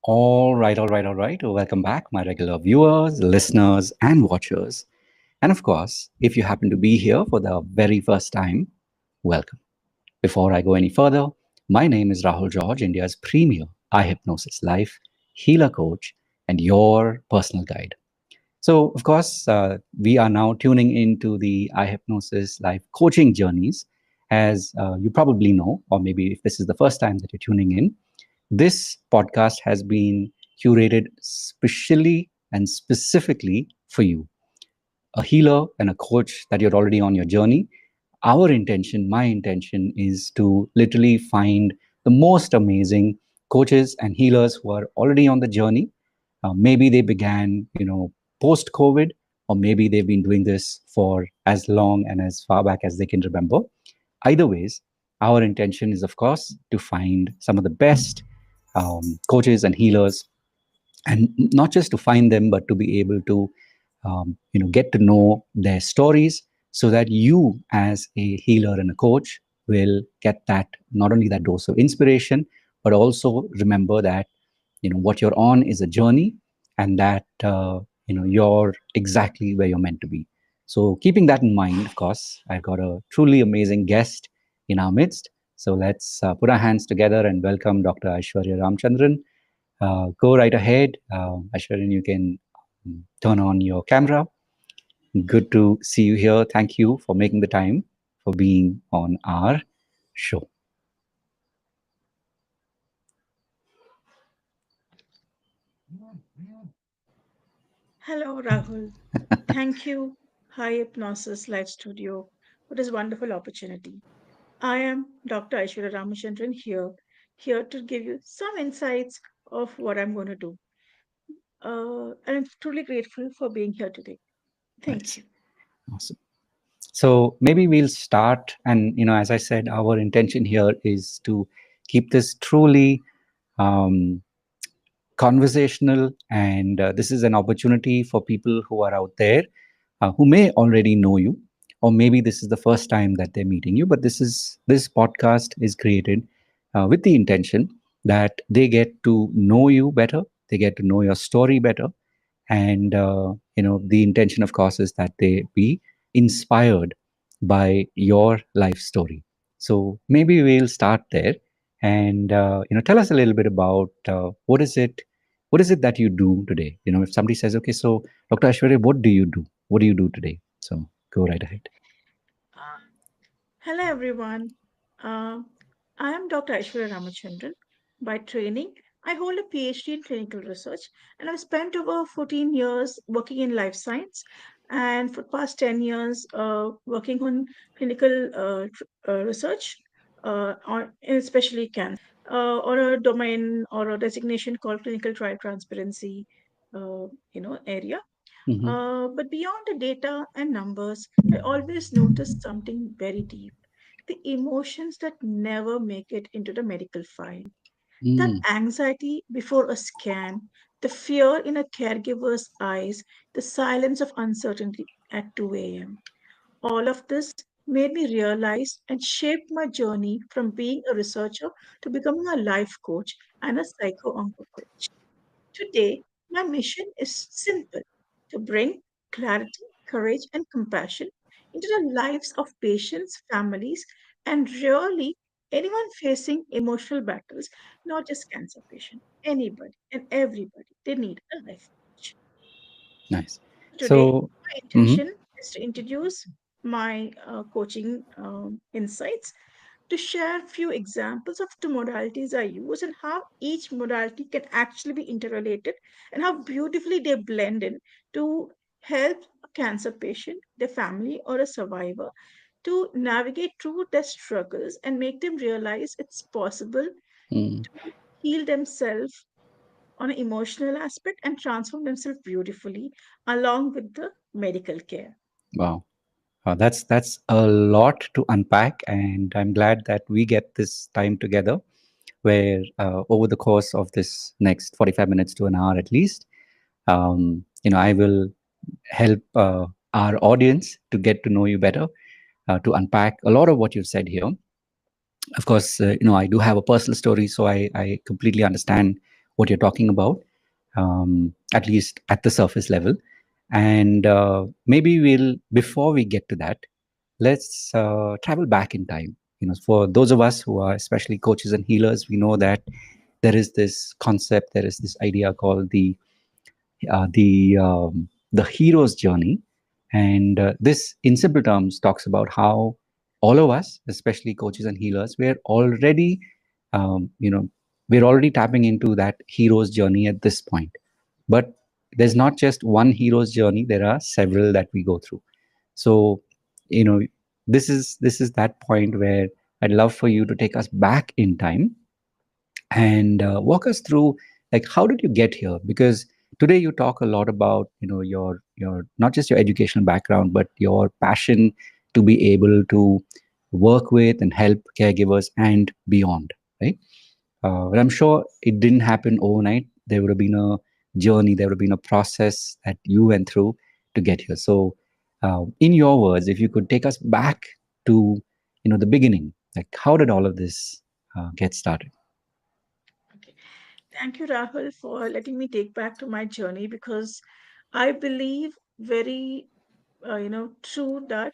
All right. Welcome back, my regular viewers, listeners, and watchers. And of course, if you happen to be here for the very first time, welcome. Before I go any further, my name is Rahul George, India's premier iHypnosis life healer coach and your personal guide. So, of course, we are now tuning into the iHypnosis life coaching journeys. As you probably know, or maybe if this is the first time that you're tuning in, this podcast has been curated specially and specifically for you, a healer and a coach that you're already on your journey. Our intention, my intention, is to literally find the most amazing coaches and healers who are already on the journey. Maybe they began, post COVID, or maybe they've been doing this for as long and as far back as they can remember. Either ways, our intention is, of course, to find some of the best coaches and healers, and not just to find them, but to be able to get to know their stories, so that you as a healer and a coach will get that, not only that dose of inspiration, but also remember that what you're on is a journey, and that you're exactly where you're meant to be. So keeping that in mind, of course, I've got a truly amazing guest in our midst. So let's put our hands together and welcome Dr. Ayswarya Ramachandran. Go right ahead. Aishwaryan, you can turn on your camera. Good to see you here. Thank you for making the time for being on our show. Hello, Rahul. Thank you, iHypnosys Live Studio, for this wonderful opportunity. I am Dr. Ayswarya Ramachandran here to give you some insights of what I'm going to do. And I'm truly grateful for being here today. Thank Nice. you. Awesome. So maybe we'll start. And, as I said, our intention here is to keep this truly um, conversational. And this is an opportunity for people who are out there who may already know you, or maybe this is the first time that they're meeting you. But this podcast is created with the intention that they get to know you better, they get to know your story better, and the intention, of course, is that they be inspired by your life story. So maybe we'll start there, and tell us a little bit about what is it that you do today. If somebody says, okay, so Dr. Ashwarya, what do you do today? So go right ahead. Uh, Hello, everyone. Uh, I am Dr. Ayswarya Ramachandran. By training, I hold a PhD in clinical research, and I've spent over 14 years working in life science, and for the past 10 years working on clinical research, on especially cancer, on a domain or a designation called clinical trial transparency, area. Hmm. But beyond the data and numbers, I always noticed something very deep: the emotions that never make it into the medical file. That Mm. anxiety before a scan, the fear in a caregiver's eyes, the silence of uncertainty at 2 a.m. All of this made me realize and shaped my journey from being a researcher to becoming a life coach and a psycho-onco coach. Today, my mission is simple: to bring clarity, courage, and compassion into the lives of patients, families, and really anyone facing emotional battles, not just cancer patients, anybody and everybody. They need a life coach. Nice. Today, So, my mhm. intention is to introduce my coaching insights, to share a few examples of the modalities I use and how each modality can actually be interrelated and how beautifully they blend in to help a cancer patient, their family, or a survivor to navigate through their struggles and make them realize it's possible Mm. to heal themselves on an emotional aspect and transform themselves beautifully along with the medical care. Wow. That's a lot to unpack, and I'm glad that we get this time together, where over the course of this next 45 minutes to an hour at least, I will help our audience to get to know you better, to unpack a lot of what you've said here. Of course, I do have a personal story, so I completely understand what you're talking about, at least at the surface level. And maybe we'll, before we get to that, let's travel back in time. For those of us who are especially coaches and healers, we know that there is this concept, there is this idea called the hero's journey. And this, in simple terms, talks about how all of us, especially coaches and healers, um, you know we're already tapping into that hero's journey at this point. But there's not just one hero's journey, there are several that we go through. So, you know this is that point where I'd love for you to take us back in time and walk us through, like, how did you get here? Because today you talk a lot about, your not just your educational background, but your passion to be able to work with and help caregivers and beyond, right? But I'm sure it didn't happen overnight. There would have been a journey, there would have been a process that you went through to get here. So, in your words, if you could take us back to, the beginning, like, how did all of this get started? Okay. Thank you, Rahul, for letting me take back to my journey, because I believe very, true that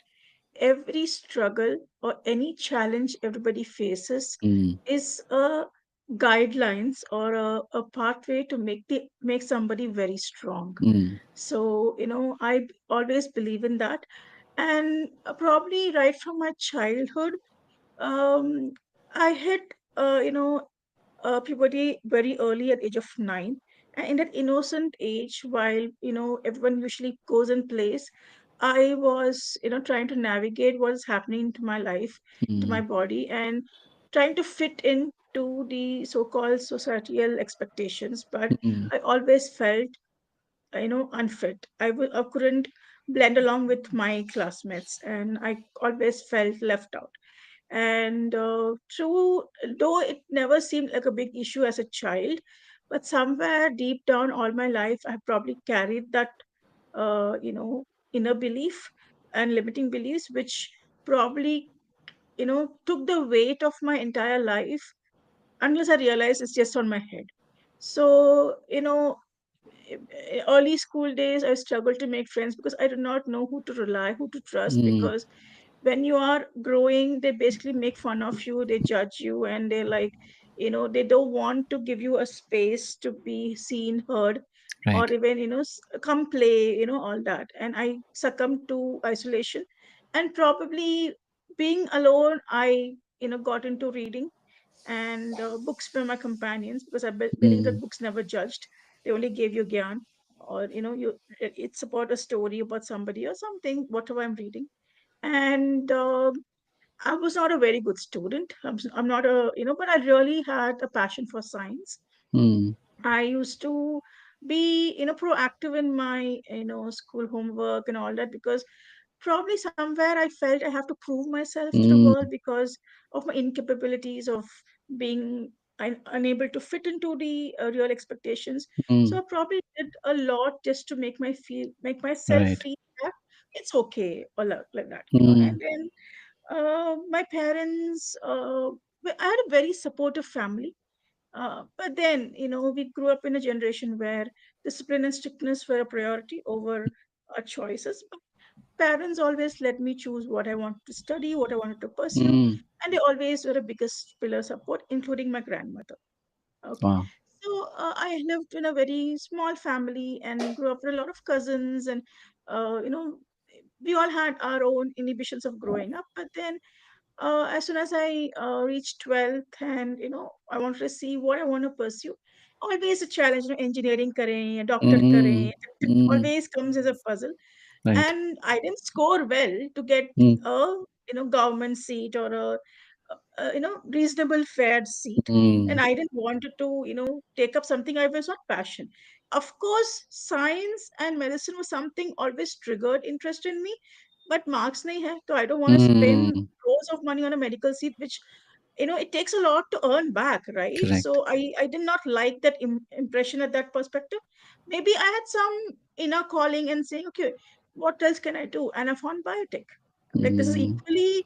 every struggle or any challenge everybody faces Mm, is a guidelines or a pathway to make somebody very strong. mm, So, I always believe in that. And probably right from my childhood, um, I hit, puberty very early at age of 9. And in that innocent age, while everyone usually goes and plays, I was trying to navigate what is happening to my life, to my mm, body, and trying to fit into the so-called societal expectations. But mm, I always felt unfit. I couldn't blend along with my classmates, and I always felt left out. And true, though it never seemed like a big issue as a child, but somewhere deep down all my life I probably carried that inner belief and limiting beliefs, which probably took the weight of my entire life, unless I realized it's just on my head. So early school days I struggled to make friends because I did not know who to rely, who to trust, mm, because when you are growing they basically make fun of you, they judge you, and they like, they don't want to give you a space to be seen, heard, or right. even come play, all that. And I succumbed to isolation, and probably being alone, I got into reading, and books were my companions, because I believe that Mm, books never judged, they only gave you gyan, or it's about a story about somebody or something, whatever I'm reading. And I was not a very good student. I'm not a, but I really had a passion for science. mm, I used to be, proactive in my, school homework and all that, because probably somewhere I felt I have to prove myself to the mm, world because of my incapabilities of being unable to fit into the real expectations. So mm, I probably did a lot just to make myself right. feel that it's okay, or like that, Mm, And then my parents, I had a very supportive family. But then, we grew up in a generation where discipline and strictness were a priority over our choices. But parents always let me choose what I wanted to study, what I wanted to pursue, mm, and they always were a biggest pillar support, including my grandmother. Okay. wow. So I lived in a very small family and grew up with a lot of cousins, and uh, you know, we all had our own inhibitions of growing up. But then as soon as I reached 12th, and I wanted to see what I want to pursue. Always a challenge, engineering kare, doctor kare, Mm, it mm, always comes as a puzzle. right. And I didn't score well to get Mm, a government seat, or reasonable fair seat. And mm, I didn't want to take up something I was not passionate. Of course, science and medicine was something always triggered interest in me, but marks nahi hai, so I don't want to spend mm, crores of money on a medical seat, which it takes a lot to earn back, right? correct. So I did not like that impression at that perspective. Maybe I had some inner calling and saying, okay, what else can I do? And I found biotech. I'm like, this is Mm, equally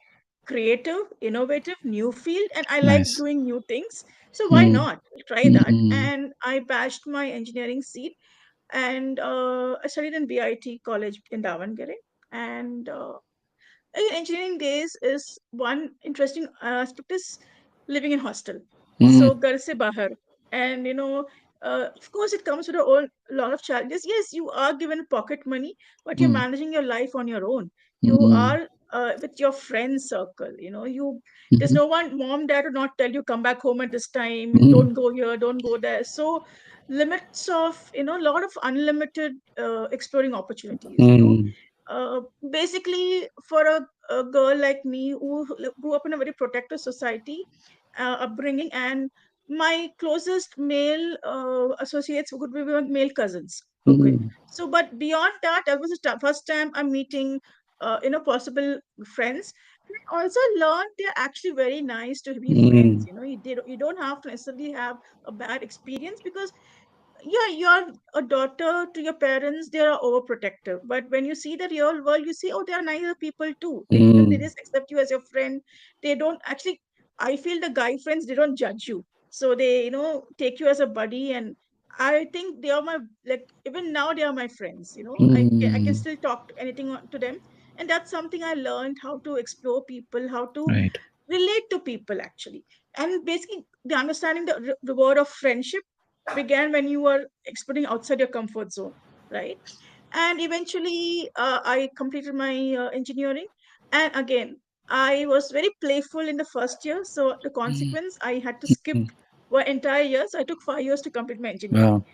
creative, innovative, new field, and I like Nice. doing new things. So why Mm, not try that? mm, And I bashed my engineering seat, and I studied in BIT college in Davangere. And again, engineering days is one interesting aspect is living in hostel. mm, So घर से बाहर, and of course it comes with a whole lot of challenges. Yes, you are given pocket money, but you're mm, managing your life on your own. You mm, are with your friend circle. There's mhm, no one, mom, dad will not tell you come back home at this time. mhm, Don't go here, don't go there. So limits of a lot of unlimited exploring opportunities. mm, Uh, Basically, for a girl like me who grew up in a very protective society upbringing, and my closest male associates would be my male cousins. Okay, mm, so but beyond that, that was the first time I'm meeting, possible friends. And I also learned they're actually very nice to be friends. mm, You don't have to necessarily have a bad experience, because yeah, you're a daughter to your parents, they are overprotective. But when you see the real world, you see, oh, they are nicer people too. They mm, just accept you as your friend. They don't actually, I feel the guy friends, they don't judge you. So they, take you as a buddy. And I think they are my, like, even now they are my friends. I can mm. still talk to anything to them. And that's something I learned, how to explore people, how to Right. relate to people actually. And basically, the understanding the word of friendship began when you were exploring outside your comfort zone, right? And eventually, I completed my engineering. And again, I was very playful in the first year. So the Mm, consequence, I had to skip mm. one entire year. So I took 5 years to complete my engineering. Wow.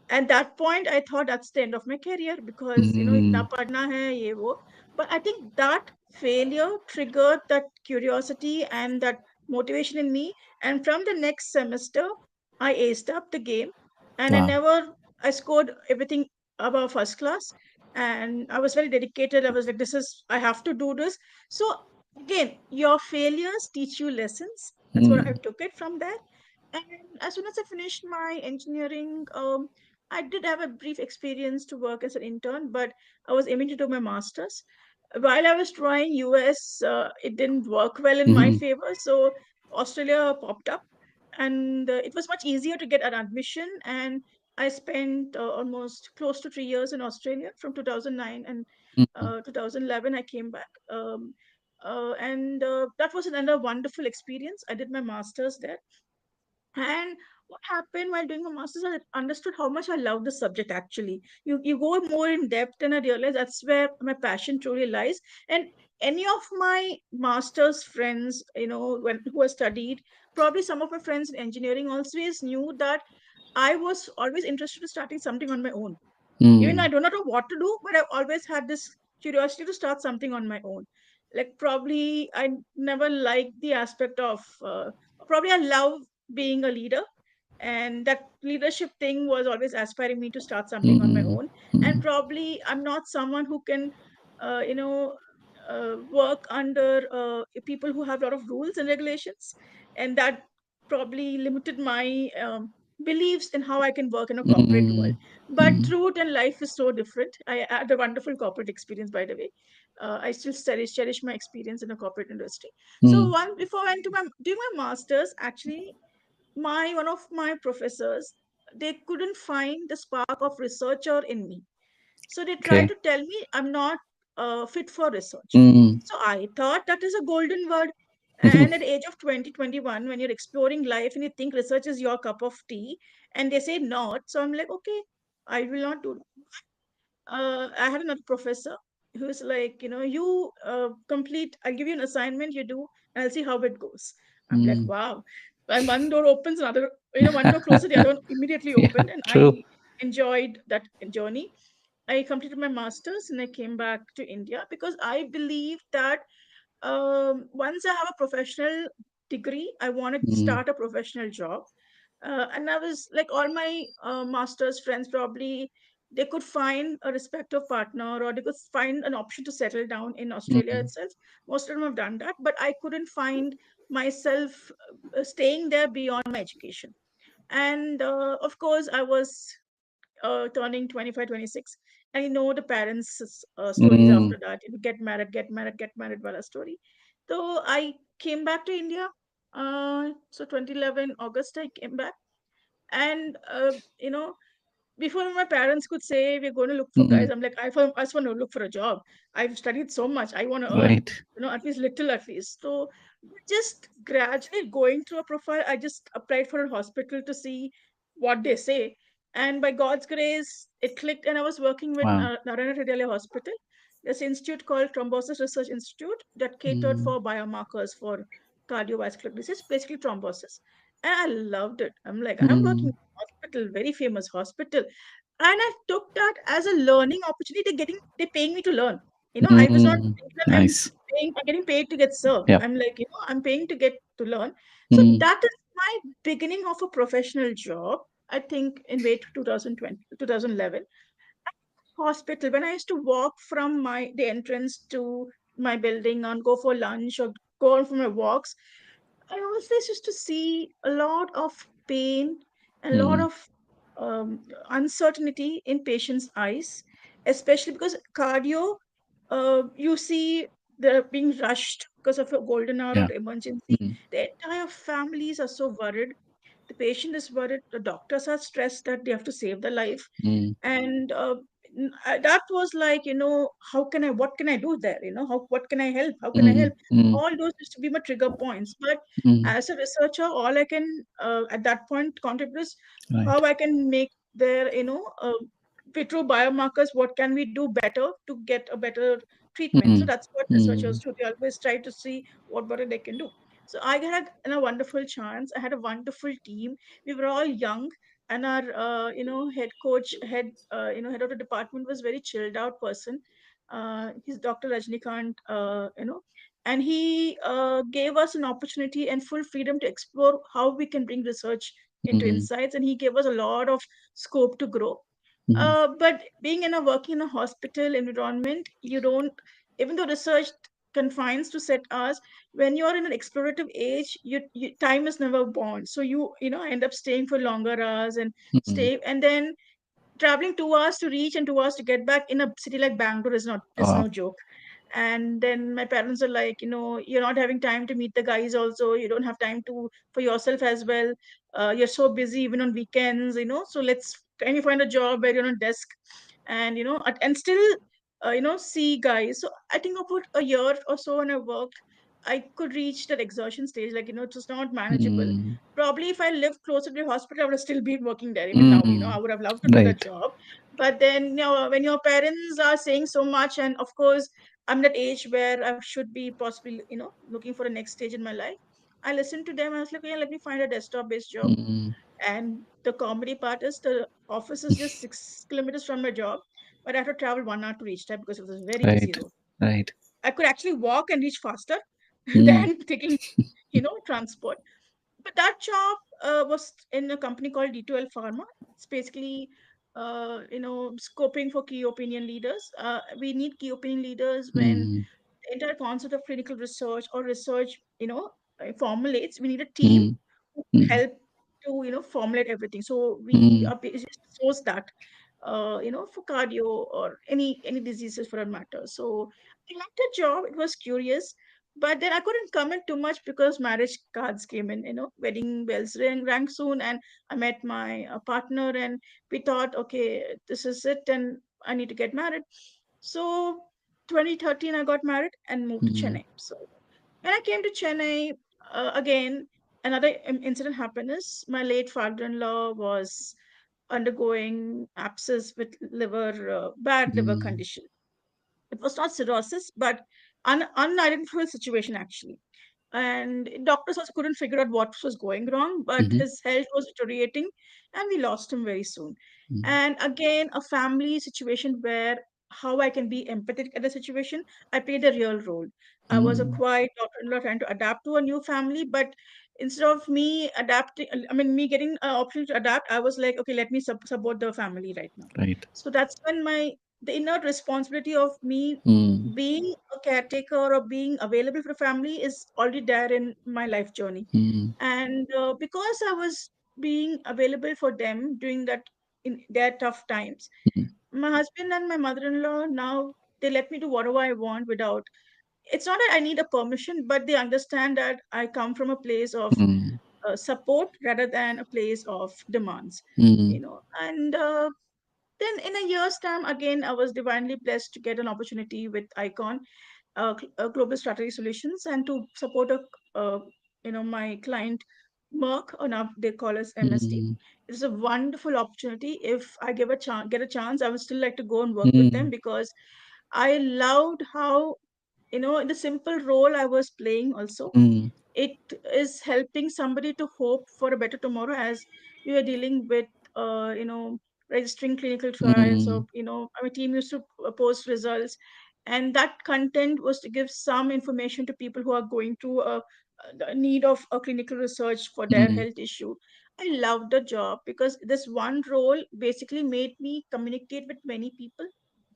At that point, I thought that's the end of my career, because itna Mm, padna hai ye wo. But I think that failure triggered that curiosity and that motivation in me. And from the next semester, I aced up the game. And wow. I scored everything above first class. And I was very dedicated. I was like, I have to do this. So again, your failures teach you lessons. That's what I Mm, took it from there. And as soon as I finished my engineering, I did have a brief experience to work as an intern, but I was aiming to do my master's. While I was trying US, it didn't work well in my mhm, favor, so Australia popped up, and it was much easier to get an admission. And I spent almost close to 3 years in Australia from 2009, and mhm, 2011 I came back. And that was another wonderful experience. I did my master's there. And what happened while doing my master's, I understood how much I love the subject actually. You go more in depth, and I realized that's where my passion truly lies. And any of my master's friends, who have studied, probably some of my friends in engineering also knew that I was always interested in starting something on my own. Even I mm, do not know what to do, but I've always had this curiosity to start something on my own. Like, probably I never liked the aspect of, probably I love being a leader, and that leadership thing was always aspiring me to start something on my mm, own. And mm, probably I'm not someone who can, work under people who have a lot of rules and regulations, and that probably limited my beliefs in how I can work in a corporate world. mm, But mm, truth and life is so different. I had a wonderful corporate experience, by the way. I still cherish my experience in the corporate industry. So mm, one before I went to my doing my masters, actually, my one of my professors, they couldn't find the spark of researcher in me. So they tried okay. to tell me I'm not fit for research. Mm, So I thought that is a golden word. And at the age of 2021, when you're exploring life and you think research is your cup of tea, and they say not, so I'm like, okay, I will not do. I had another professor who's like, you complete, I'll give you an assignment, you do, and I'll see how it goes. I'm like, mm. wow. And one door opens, another, one door closes, the other one immediately Yeah, opened. And true. I enjoyed that journey. I completed my master's and I came back to India, because I believe that once I have a professional degree, I want to Mm, start a professional job. And I was like, all my master's friends, probably they could find a respective partner, or they could find an option to settle down in Australia mm, itself. Most of them have done that, but I couldn't find myself staying there beyond my education. And of course, I was turning 25, 26. And the parents' stories mm, after that. Get married, get married, get married, wala story. So I came back to India. So 2011 August I came back, and before my parents could say we're going to look for guys, Mm-mm. I'm like, I just want to look for a job. I've studied so much. I want to earn, Right. at least little at least. So just gradually going through a profile, I just applied for a hospital to see what they say. And by God's grace, it clicked, and I was working with Wow. Narayana Hridayalaya Hospital, this institute called Thrombosis Research Institute that catered Mm, for biomarkers for cardiovascular disease, basically thrombosis. And I loved it. I'm like, I'm working mm, in a hospital, very famous hospital. And I took that as a learning opportunity. They're paying me to learn. I was not mm. thinking that Nice. I'm getting paid to get served. Yep. I'm like, I'm paying to get to learn. So Mm, that is my beginning of a professional job. I think in way 2020, 2011 hospital. When I used to walk from the entrance to my building and go for lunch or go on for my walks, I always used to see a lot of pain, a lot mm. of uncertainty in patients' eyes, especially because cardio, you see they're being rushed because of a golden hour Yeah. or emergency. Mm, The entire families are so worried. The patient is worried. The doctors are stressed that they have to save the life. mm, And that was like, what can I do there? What can I help? How can I mm, help? mm, All those used to be my trigger points. But mm. as a researcher, all I can at that point contribute is Right. how I can make their vitro biomarkers. What can we do better to get a better treatment? So Mm, that's what researchers mm, do. They always try to see what better they can do. So I had a wonderful chance. I had a wonderful team. We were all young, and our head coach, head of the department was very chilled out person. He's Dr. Rajnikant, and he gave us an opportunity and full freedom to explore how we can bring research into mm, insights, and he gave us a lot of scope to grow. mm, But being working in a hospital environment, you don't, even though research confines to set hours, when you're in an explorative age, time is never born. So end up staying for longer hours and mm. stay, and then traveling 2 hours to reach and 2 hours to get back in a city like Bangalore is Wow. no joke. And then my parents are like, you're not having time to meet the guys. Also, you don't have time to for yourself as well. You're so busy even on weekends. So can you find a job where you're on desk, and and still see guys. So I think about a year or so when I worked, I could reach that exhaustion stage. Like, it was not manageable. Mm, Probably if I lived closer to the hospital, I would have still been working there even now. I mm. would have loved to do that Right. job. But then, when your parents are saying so much, and of course, I'm that age where I should be possibly, looking for the next stage in my life. I listened to them. I was like, yeah, let me find a desktop-based job. Mm, And the comedy part is the office is just 6 kilometers from my job, but I have to travel 1 hour to reach there because it was a very busy right. road. Right. I could actually walk and reach faster Mm, than taking, transport. But that job was in a company called D2L Pharma. It's basically, scoping for key opinion leaders. We need key opinion leaders when mm, the entire concept of clinical research or research, formulates. We need a team mm, who mm, help to, formulate everything. So we mm, are source that, for cardio or any diseases for that matter. So I liked the job. It was curious, but then I couldn't comment too much because marriage cards came in. Wedding bells rang soon, and I met my partner, and we thought, okay, this is it, and I need to get married. So 2013, I got married and moved to mm, Chennai. So when I came to Chennai, again, another incident happened is my late father-in-law was undergoing abscess with bad liver mm, condition. It was not cirrhosis, but unidentified situation actually. And doctors also couldn't figure out what was going wrong, but mhm, his health was deteriorating, and we lost him very soon. mm, And again, a family situation where how I can be empathetic at the situation, I played a real role. I was a mm, quiet daughter-in-law trying to adapt to a new family, but instead of me adapting, I mean, me getting an option to adapt, I was like, okay, let me support the family right now. right. So that's when the inner responsibility of me Mm, being a caretaker or being available for family is already there in my life journey. mm, And because I was being available for them during that in their tough times, mm, my husband and my mother-in-law now they let me do whatever I want without it's not that I need a permission, but they understand that I come from a place of Mm. support rather than a place of demands, Mm. and then in a year's time, again, I was divinely blessed to get an opportunity with Icon, Global Strategy Solutions, and to support uh, my client Merck, or now they call us MST. Mm. It's a wonderful opportunity. If I get a chance, I would still like to go and work with them Mm. because I loved how, the simple role I was playing also, Mm. it is helping somebody to hope for a better tomorrow, as we were dealing with registering clinical trials, or Mm. our team used to post results, and that content was to give some information to people who are going through a need of a clinical research for their Mm. health issue. I loved the job because this one role basically made me communicate with many people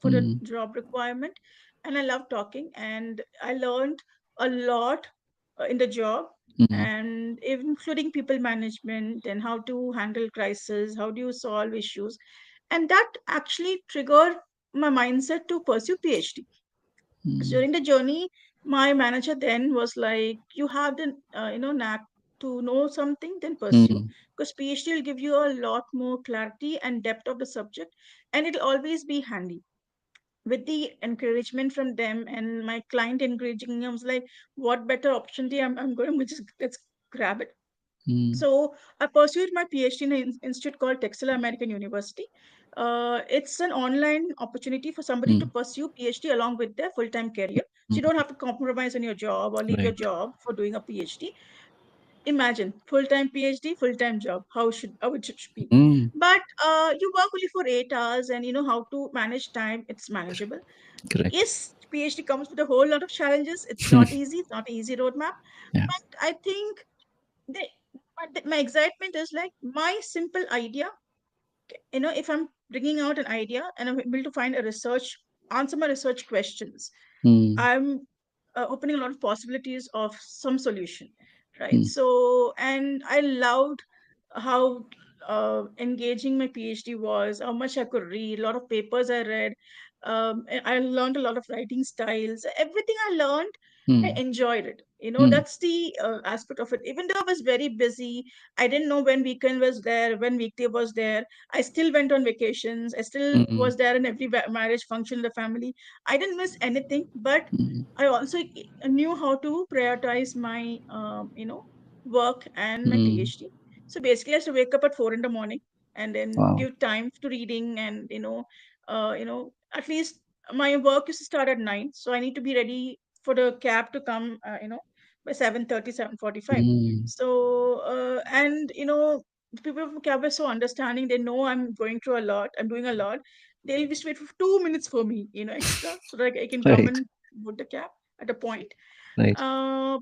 for the Mm. job requirement, and I love talking, and I learned a lot in the job, Mm. and including people management and how to handle crisis, how do you solve issues, and that actually triggered my mindset to pursue PhD. So Mm. during the journey, my manager then was like, you have the knack to know something, then pursue, Mm. because PhD will give you a lot more clarity and depth of the subject, and it'll always be handy. With the encouragement from them and my client encouraging me, I was like, what better opportunity? I'm going to just let's grab it. Mm. So I pursued my PhD in an institute called Texas American University. It's an online opportunity for somebody to Mm. pursue PhD along with their full-time career. So you don't have to compromise on your job or leave your Right. job for doing a PhD. Imagine full-time PhD, full-time job. How it should be. Mm. But you work only for 8 hours, and you know how to manage time. It's manageable. Correct. Yes, PhD comes with a whole lot of challenges. It's not easy. It's not an easy roadmap. Yeah. But I think they, my excitement is like my simple idea. If I'm bringing out an idea and I'm able to find a research, answer my research questions, Mm. I'm opening a lot of possibilities of some solution, right? Mm. So, and I loved how engaging my PhD was, how much I could read, a lot of papers I read. And I learned a lot of writing styles. Everything I learned, I Mm. enjoyed it. Mm. That's the aspect of it. Even though I was very busy, I didn't know when weekend was there, when weekday was there. I still went on vacations. I still Mm. was there in every marriage function in the family. I didn't miss anything, but Mm. I also knew how to prioritize my, work and my Mm. PhD. So basically, I used to wake up at 4 in the morning and then Wow. give time to reading, and at least my work used to start at 9, so I need to be ready for the cab to come, by 7:30, 7:45. Mm. So and the people from cab were so understanding. They know I'm going through a lot. I'm doing a lot. They'll just wait for 2 minutes for me, extra, so that I can come Right. and board the cab at a point. Right.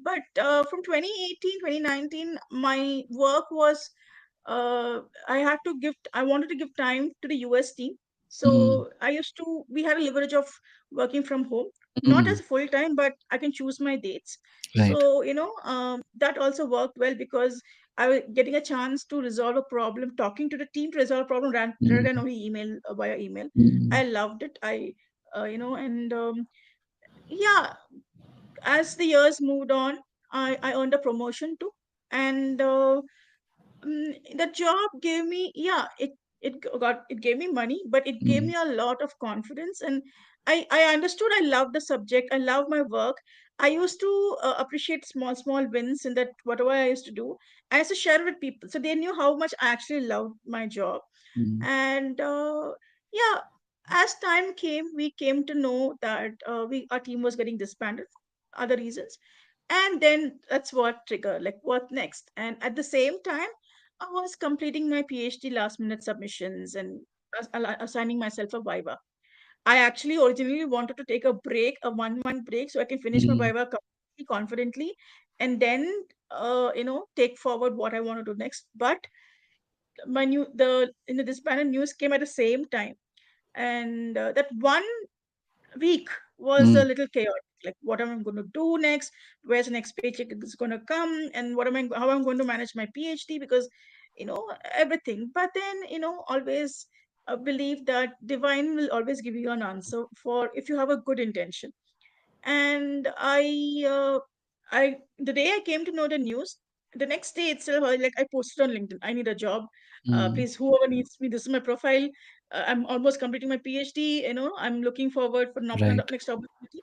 But from 2018, 2019, my work was, I wanted to give time to the US team. Mm. So we had a leverage of working from home, not Mm. as full time, but I can choose my dates. Right. So, that also worked well because I was getting a chance to resolve a problem, talking to the team to resolve a problem rather than Mm. only email, via email. Mm. I loved it. And yeah, as the years moved on, I earned a promotion too. And the job gave me, yeah, it gave me money, but it gave Mm. me a lot of confidence. And I understood I love the subject. I love my work. I used to appreciate small wins in that whatever I used to do. I used to share with people. So they knew how much I actually loved my job. Mm. And yeah, as time came, we came to know that our team was getting disbanded for other reasons. And then that's what triggered, like, what next? And at the same time, I was completing my PhD last minute submissions and assigning myself a viva. I actually originally wanted to take a break, a 1 month break, so I can finish my Mm. viva completely confidently, and then take forward what I want to do next. But my new the this banner news came at the same time, and that 1 week was a Mm. little chaotic. Like, what am I going to do next? Where's the next paycheck is going to come? And how I'm going to manage my PhD? Because everything. But then always believe that divine will always give you an answer for if you have a good intention. And I the day I came to know the news, the next day itself, I posted on LinkedIn, I need a job. Mm. Please, whoever needs me, this is my profile. I'm almost completing my PhD. I'm looking forward for Right. next opportunity.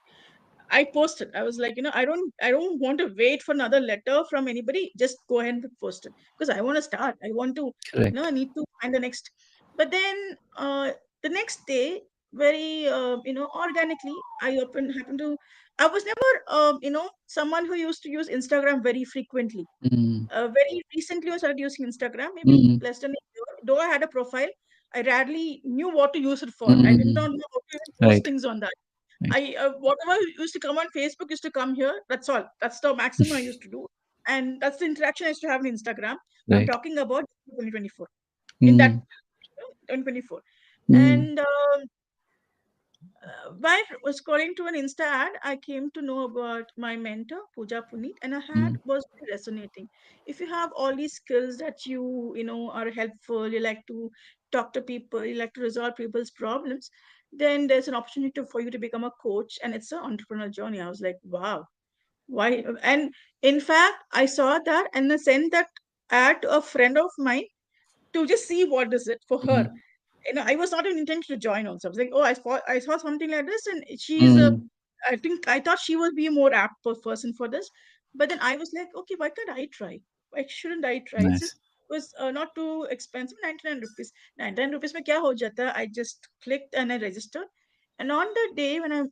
I posted. I was like, I don't want to wait for another letter from anybody. Just go ahead and post it because I want to start. I want to, I Correct. need to find the next. But then the next day, very, organically, happened to. I was never, someone who used to use Instagram very frequently. Mm. Very recently, I started using Instagram, maybe Mm. less than a year. Though I had a profile, I rarely knew what to use it for. I did not Mm. know how to even post Right. things on that. Right. I whatever used to come on Facebook used to come here. That's all. That's the maximum I used to do, and that's the interaction I used to have on Instagram. I'm Right. talking about 2024. In that Mm. 2024, Mm. and while was scrolling to an Insta ad, I came to know about my mentor Pooja Puneet, and I had Mm. was very resonating. If you have all these skills that are helpful, you like to talk to people, you like to resolve people's problems, then there's an opportunity for you to become a coach, and it's an entrepreneurial journey. I was like, wow, why? And in fact, I saw that and I sent that ad to a friend of mine to just see what is it for her. Mm. I was not even intending to join also. I was like, oh, I saw something like this, and she's a. Mm. I thought she would be a more apt person for this, but then I was like, okay, why can't I try? Why shouldn't I try? It's Nice. just was not too expensive, 99 rupees. 99 rupees mein kya ho jata? I just clicked and I registered. And on the day when I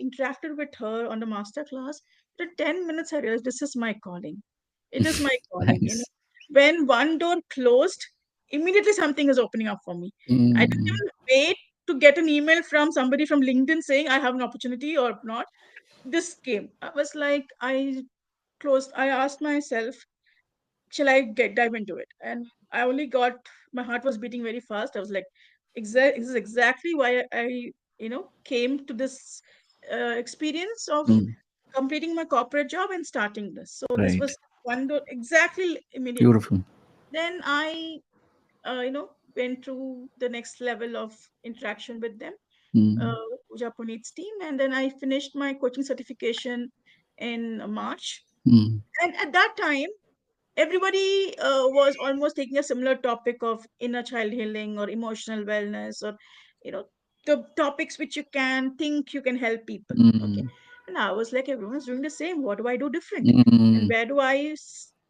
interacted with her on the master class, for 10 minutes I realized this is my calling. It is my calling. Nice. When one door closed, immediately something is opening up for me. I didn't Mm. even wait to get an email from somebody from LinkedIn saying I have an opportunity or not. This came. I was like, I asked myself, shall I get dive into it? And I only got my heart was beating very fast. I was like, this is exactly why I came to this experience of Mm. completing my corporate job and starting this. So this Right. was one door exactly immediately. Beautiful. Then I went through the next level of interaction with them, Mm. Pooja Puneet's team, and then I finished my coaching certification in March. Mm. And at that time, everybody was almost taking a similar topic of inner child healing or emotional wellness or, you know, the topics which you can think you can help people. Okay. Mm. And I was like, everyone's doing the same. What do I do different? And Mm.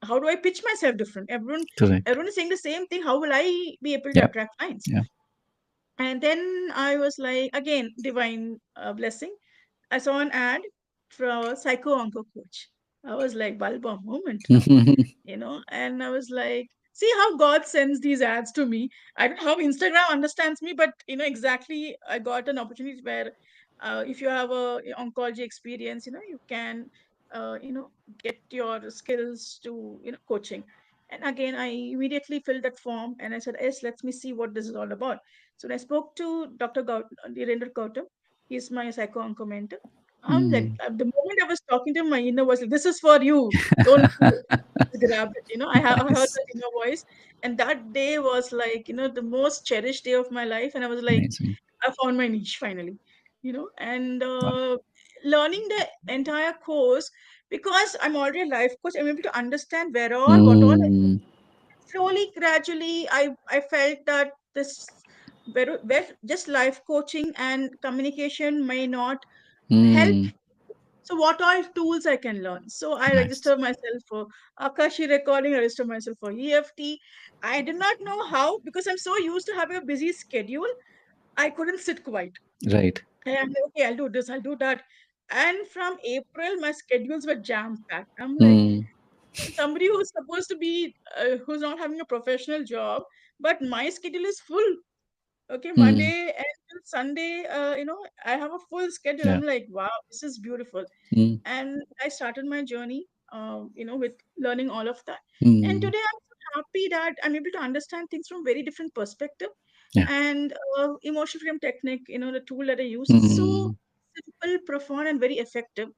how do I pitch myself different? Correct. Everyone is saying the same thing. How will I be able to Yep. attract clients? Yeah. And then I was like, again, divine blessing. I saw an ad for a psycho onco coach. I was like, Balba moment now, and I was like, see how God sends these ads to me. I don't know how Instagram understands me, but exactly, I got an opportunity where if you have a oncology experience, you can get your skills to coaching. And again, I immediately filled that form and I said, yes, let me see what this is all about. So when I spoke to Dr. Dhirendra Gautam, he's my psycho onco mentor. I'm like, Mm. the moment I was talking to him, my inner voice like, this is for you. Don't miss it. Just grab it. I heard Nice. that inner voice, and that day was like the most cherished day of my life. And I was like, Amazing. I found my niche finally. And Wow. learning the entire course because I'm already a life coach. I'm able to understand what all Mm. slowly, gradually, I felt that this where just life coaching and communication may not help. Mm. So what all tools I can learn? So I Nice. register myself for Akashi recording, I register myself for EFT. I did not know how because I'm so used to having a busy schedule. I couldn't sit quiet. Right. And I'm like, okay, I'll do this, I'll do that. And from April, my schedules were jam packed. I'm like, Mm. somebody who's supposed to be, who's not having a professional job, but my schedule is full. Okay, Mm. Monday and Sunday, I have a full schedule. Yeah. I'm like, wow, this is beautiful. Mm. And I started my journey, with learning all of that. And Mm. today I'm so happy that I'm able to understand things from very different perspective. Yeah. And emotional freedom technique, the tool that I use is so Mm. simple, profound, and very effective.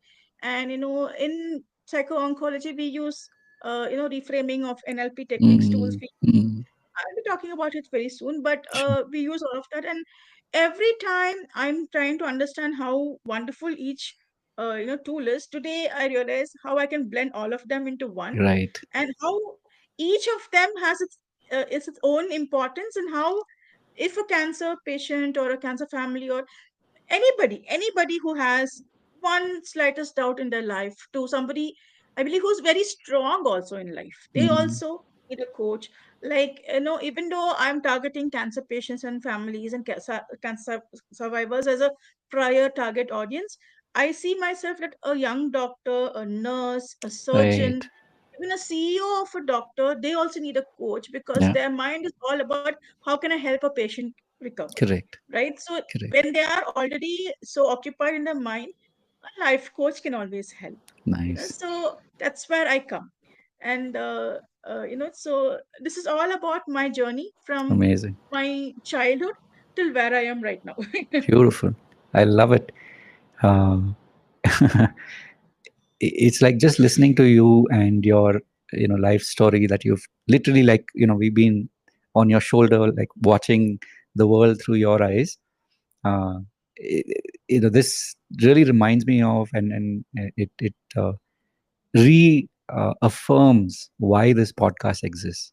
And in psycho-oncology, we use reframing of NLP techniques, tools. Mm. Mm. I'll be talking about it very soon, but we use all of that. And every time I'm trying to understand how wonderful each two lists. Today I realize how I can blend all of them into one, Right. and how each of them has its own importance, and how if a cancer patient or a cancer family or anybody who has one slightest doubt in their life, to somebody I believe who's very strong also in life, they Mm, also need a coach. Like, even though I'm targeting cancer patients and families and cancer survivors as a prior target audience, I see myself that a young doctor, a nurse, a surgeon, right. even a CEO of a doctor, they also need a coach, because Yeah. their mind is all about how can I help a patient recover, Correct. right? So Correct. when they are already so occupied in their mind, a life coach can always help. Nice. So that's where I come. And so this is all about my journey from Amazing. my childhood till where I am right now. Beautiful. I love it. Um, it's like just listening to you and your life story that you've literally, like, we've been on your shoulder, like watching the world through your eyes. uh, it, this really reminds me of, and it re affirms why this podcast exists,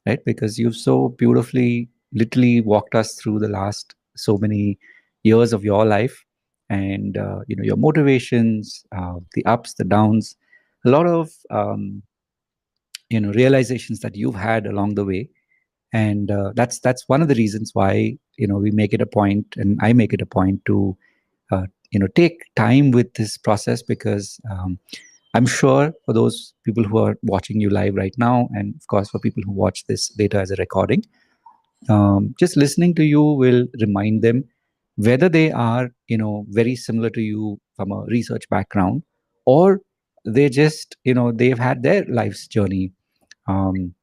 right? Because you've so beautifully, literally walked us through the last so many years of your life, and your motivations, the ups, the downs, a lot of realizations that you've had along the way. And that's one of the reasons why we make it a point, and I make it a point to take time with this process, because I'm sure for those people who are watching you live right now, and of course for people who watch this later as a recording, just listening to you will remind them, whether they are very similar to you from a research background, or they just they've had their life's journey. um,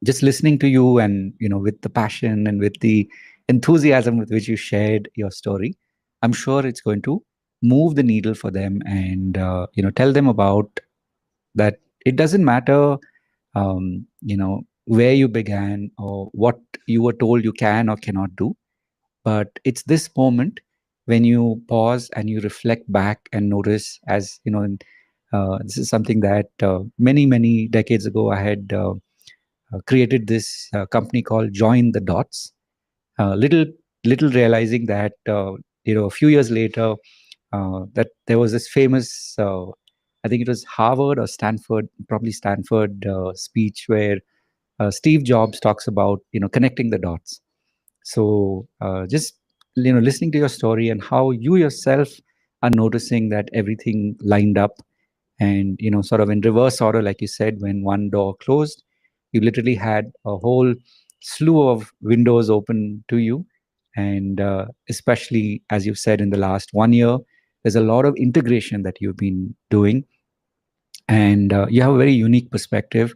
just listening to you, and with the passion and with the enthusiasm with which you shared your story, I'm sure it's going to move the needle for them, and tell them about that. It doesn't matter where you began or what you were told you can or cannot do, but it's this moment when you pause and you reflect back and notice, as this is something that many decades ago I had created this company called Join the Dots. Little realizing that a few years later, that there was this famous, I think it was Harvard or Stanford, probably Stanford, speech where Steve Jobs talks about connecting the dots. So just listening to your story and how you yourself are noticing that everything lined up, and sort of in reverse order, like you said, when one door closed, you literally had a whole slew of windows open to you. And especially, as you've said, in the last 1 year, there's a lot of integration that you've been doing, and you have a very unique perspective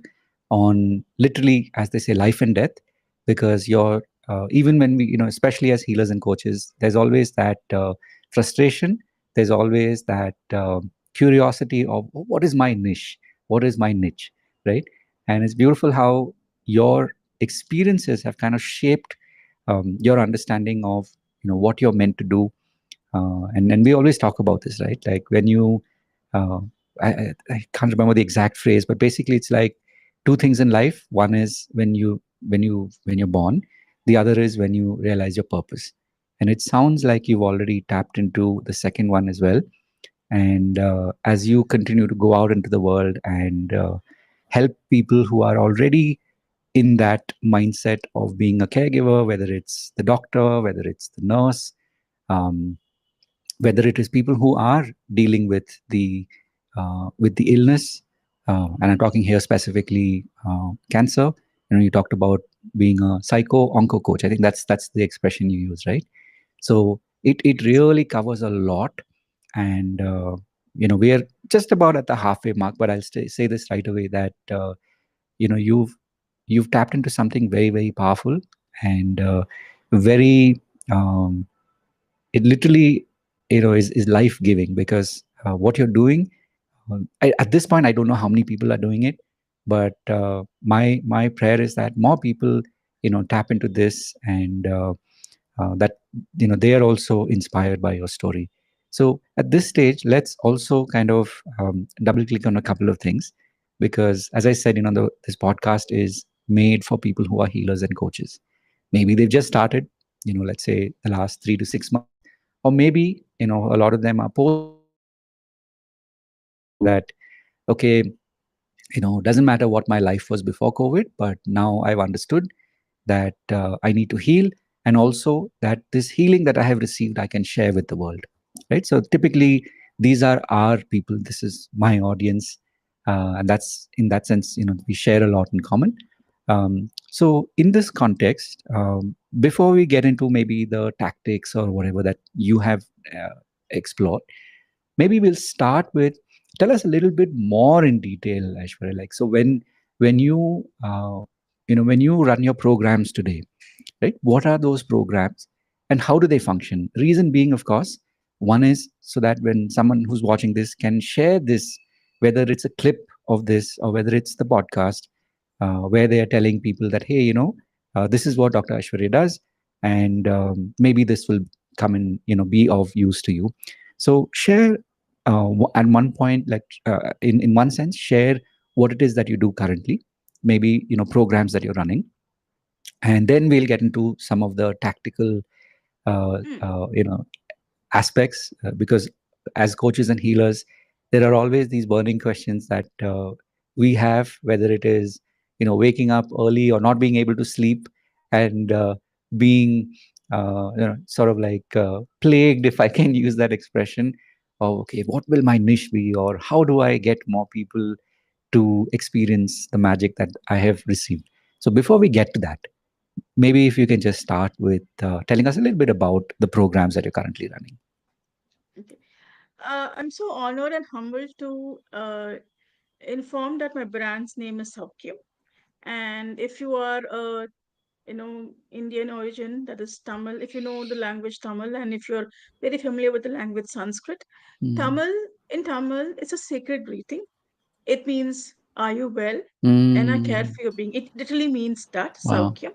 on, literally, as they say, life and death. Because you're even when we especially as healers and coaches, there's always that frustration, there's always that curiosity of, "Oh, what is my niche, what is my niche?" Right? And it's beautiful how your experiences have kind of shaped your understanding of what you're meant to do. And we always talk about this, right? Like when you uh, I can't remember the exact phrase, but basically it's like two things in life. One is when you're born, the other is when you realize your purpose. And it sounds like you've already tapped into the second one as well. And as you continue to go out into the world and help people who are already in that mindset of being a caregiver, whether it's the doctor, whether it's the nurse, um, whether it is people who are dealing with the illness, and I'm talking here specifically cancer. You talked about being a psycho onco coach. I think that's the expression you use, right? So it really covers a lot, and we're just about at the halfway mark. But I'll say this right away, that you've tapped into something very powerful, and very it literally is life giving, because what you're doing, at this point I don't know how many people are doing it, but my prayer is that more people tap into this, and that they are also inspired by your story. So at this stage, let's also kind of double click on a couple of things, because as I said, this podcast is made for people who are healers and coaches. Maybe they've just started, let's say the last 3 to 6 months, or maybe a lot of them are post COVID, and they feel that, okay, doesn't matter what my life was before COVID, but now I've understood that I need to heal, and also that this healing that I have received, I can share with the world, right? So typically, these are our people. This is my audience, and that's in that sense, we share a lot in common. So in this context, before we get into maybe the tactics or whatever that you have explored, maybe we'll start with, tell us a little bit more in detail, Aishwarya. Like, so when when you run your programs today, right? What are those programs, and how do they function? Reason being, of course, one is so that when someone who's watching this can share this, whether it's a clip of this or whether it's the podcast, where they are telling people that, hey, this is what Dr. Aishwarya does, and maybe this will come and be of use to you. So share at one point, like in one sense, share what it is that you do currently, maybe programs that you're running, and then we'll get into some of the tactical uh, Hmm. uh, you know aspects, because as coaches and healers, there are always these burning questions that we have, whether it is waking up early or not being able to sleep, and being sort of like plagued, if I can use that expression, of, okay, what will my niche be, or how do I get more people to experience the magic that I have received? So before we get to that, maybe if you can just start with telling us a little bit about the programs that you're currently running. Okay. I'm so honored and humbled to inform that my brand's name is Saukya. And if you are a Indian origin, that is Tamil, if you know the language Tamil, and if you're very familiar with the language Sanskrit, Mm. Tamil, in Tamil, it's a sacred greeting. It means, are you well? And I care Mm. for your being. It literally means that, Wow. Saukya.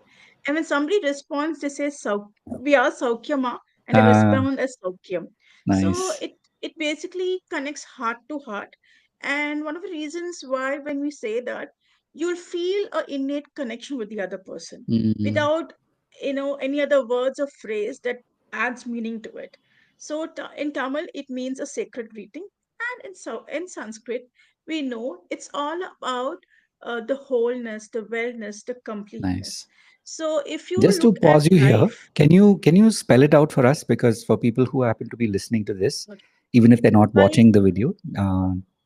And when somebody responds, they say, we are Saukyama, and they Ah, respond as Saukyam. So nice. it basically connects heart to heart. And one of the reasons why, when we say that, you'll feel a innate connection with the other person Mm. without, any other words or phrase that adds meaning to it. So in Tamil, it means a sacred greeting. And in Sanskrit, we know it's all about the wholeness, the wellness, the completeness. Nice. So if you Just to look at pause you here, life, can you spell it out for us? Because for people who happen to be listening to this, okay, even if they're not I watching the video,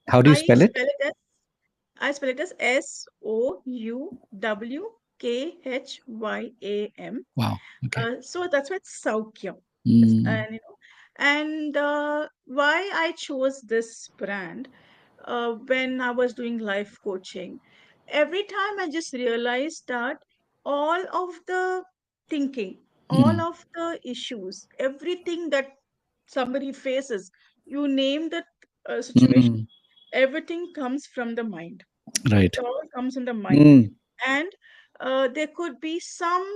how do you I spell it? spell it as Soukyam. Wow. Okay. So that's why it's Saukyam. Mm. And why I chose this brand when I was doing life coaching, every time I just realized that all of the thinking, all Mm. of the issues, everything that somebody faces, you name that situation, Mm. everything comes from the mind. It Right. all comes in the mind. Mm. And there could be some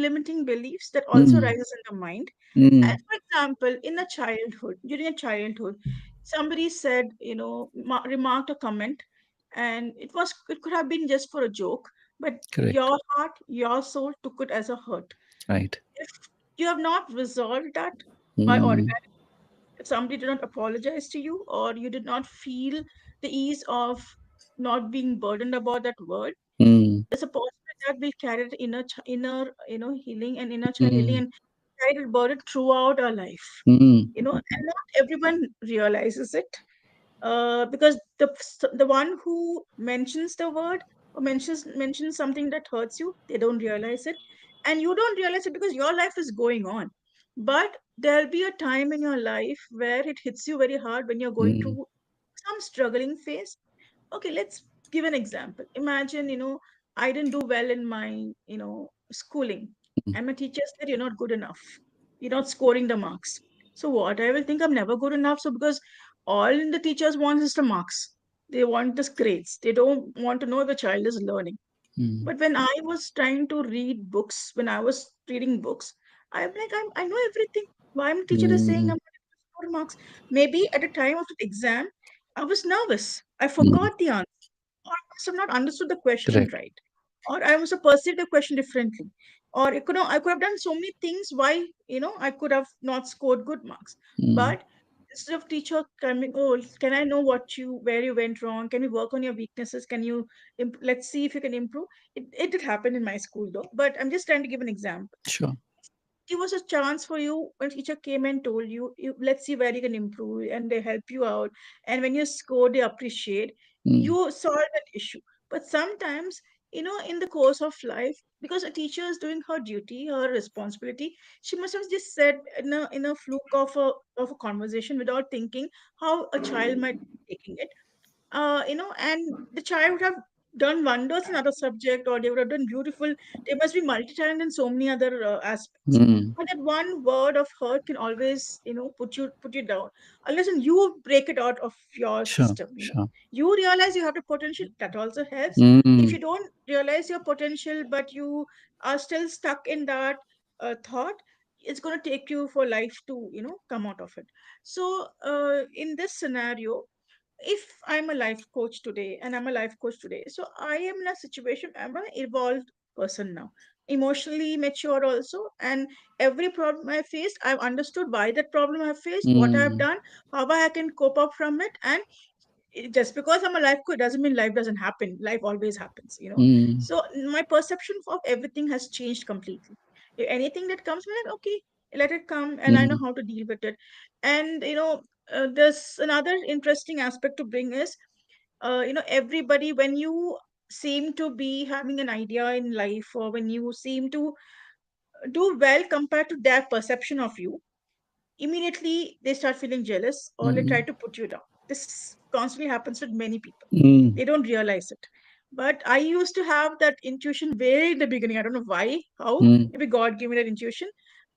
limiting beliefs that also Mm. rises in the mind. And Mm. for example, in a childhood, during a childhood, somebody said, remarked a comment, and it could have been just for a joke, but Correct. your heart, your soul took it as a hurt. Right. If you have not resolved that by Mm. organic, if somebody did not apologize to you, or you did not feel the ease of not being burdened about that word, Mm. there's a possibility that we carry the inner healing and inner child healing, Mm. and carry it burden throughout our life. Mm. And not everyone realizes it, because the one who mentions the word or mentions something that hurts you, they don't realize it, and you don't realize it because your life is going on. But there'll be a time in your life where it hits you very hard when you're going Mm. through some struggling phase. Okay, let's give an example. Imagine, I didn't do well in my, schooling, Mm. and my teacher said, you're not good enough. You're not scoring the marks. So what? I will think I'm never good enough. So because all the teachers want is the marks. They want the grades. They don't want to know if the child is learning. Mm. But when I was trying to read books, when I was reading books, I'm like, I know everything. Why my teacher is saying I'm Mm. not able to good marks. Maybe at the time of the exam, I was nervous. I Mm. forgot the answer, or I must have not understood the question Correct. right, or I must have perceived the question differently, or it could I could have done so many things why I could have not scored good marks. Mm. But instead of teacher coming, oh, can I know where you went wrong? Can you work on your weaknesses? Can you let's see if you can improve? It did happen in my school though, but I'm just trying to give an example. Sure. It was a chance for you when teacher came and told you, let's see where you can improve, and they help you out, and when you score they appreciate, Mm. you solve an issue. But sometimes, in the course of life, because a teacher is doing her duty, her responsibility, she must have just said in a fluke of a conversation without thinking how a child might be taking it, and the child would have done wonders in other subject, or they would have done beautiful. They must be multi-talented in so many other aspects. Mm. But that one word of hurt can always, put you down, unless and you break it out of your Sure. system. Sure. You realize you have the potential. That also helps. If Mm. you don't realize your potential, but you are still stuck in that thought, it's going to take you for life to, come out of it. So, in this scenario, if I'm a life coach today, and I'm a life coach today, so I am in a situation, I'm an evolved person now, emotionally mature also, and every problem I faced, I've understood why that problem I faced, what I've Mm. done, how I can cope up from it. And just because I'm a life coach doesn't mean life doesn't happen. Life always happens. Mm. So my perception of everything has changed completely. If anything that comes, I'm like, okay, let it come, and I know Mm. how to deal with it. And there's another interesting aspect to bring is, everybody, when you seem to be having an idea in life, or when you seem to do well compared to their perception of you, immediately they start feeling jealous, or they try Mm. to put you down. This constantly happens with many people. Mm. They don't realize it. But I used to have that intuition way in the beginning. I don't know why, how. Mm. Maybe God gave me that intuition.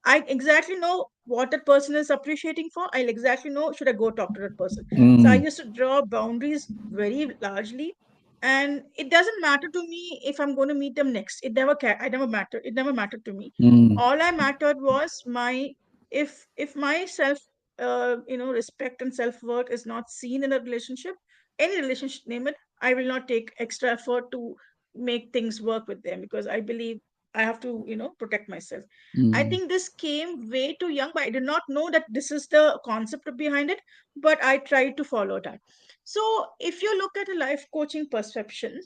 I exactly know what that person is appreciating for. I'll exactly know should I go talk to that person. So I Mm. used to draw boundaries very largely, and it doesn't matter to me if I'm going to meet them next. I never mattered. It never mattered to me. Mm. All I mattered was my if my self respect and self worth is not seen in a relationship, any relationship, name it, I will not take extra effort to make things work with them, because I believe I have to protect myself. I Mm. think this came way too young, but I did not know that this is the concept behind it, but I tried to follow that. So if you look at a life coaching perception,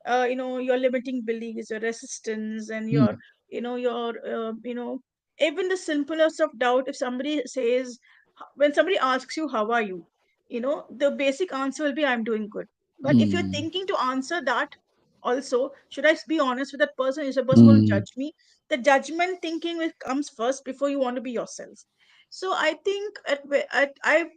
your limiting beliefs, your resistance, and your Mm. your even the simplest of doubt. If somebody says, when somebody asks you how are you, the basic answer will be I'm doing good. But if you're Mm. thinking to answer that also, should I be honest with that person? Is the person going to Mm. judge me? The judgment thinking comes first before you want to be yourself. So I think I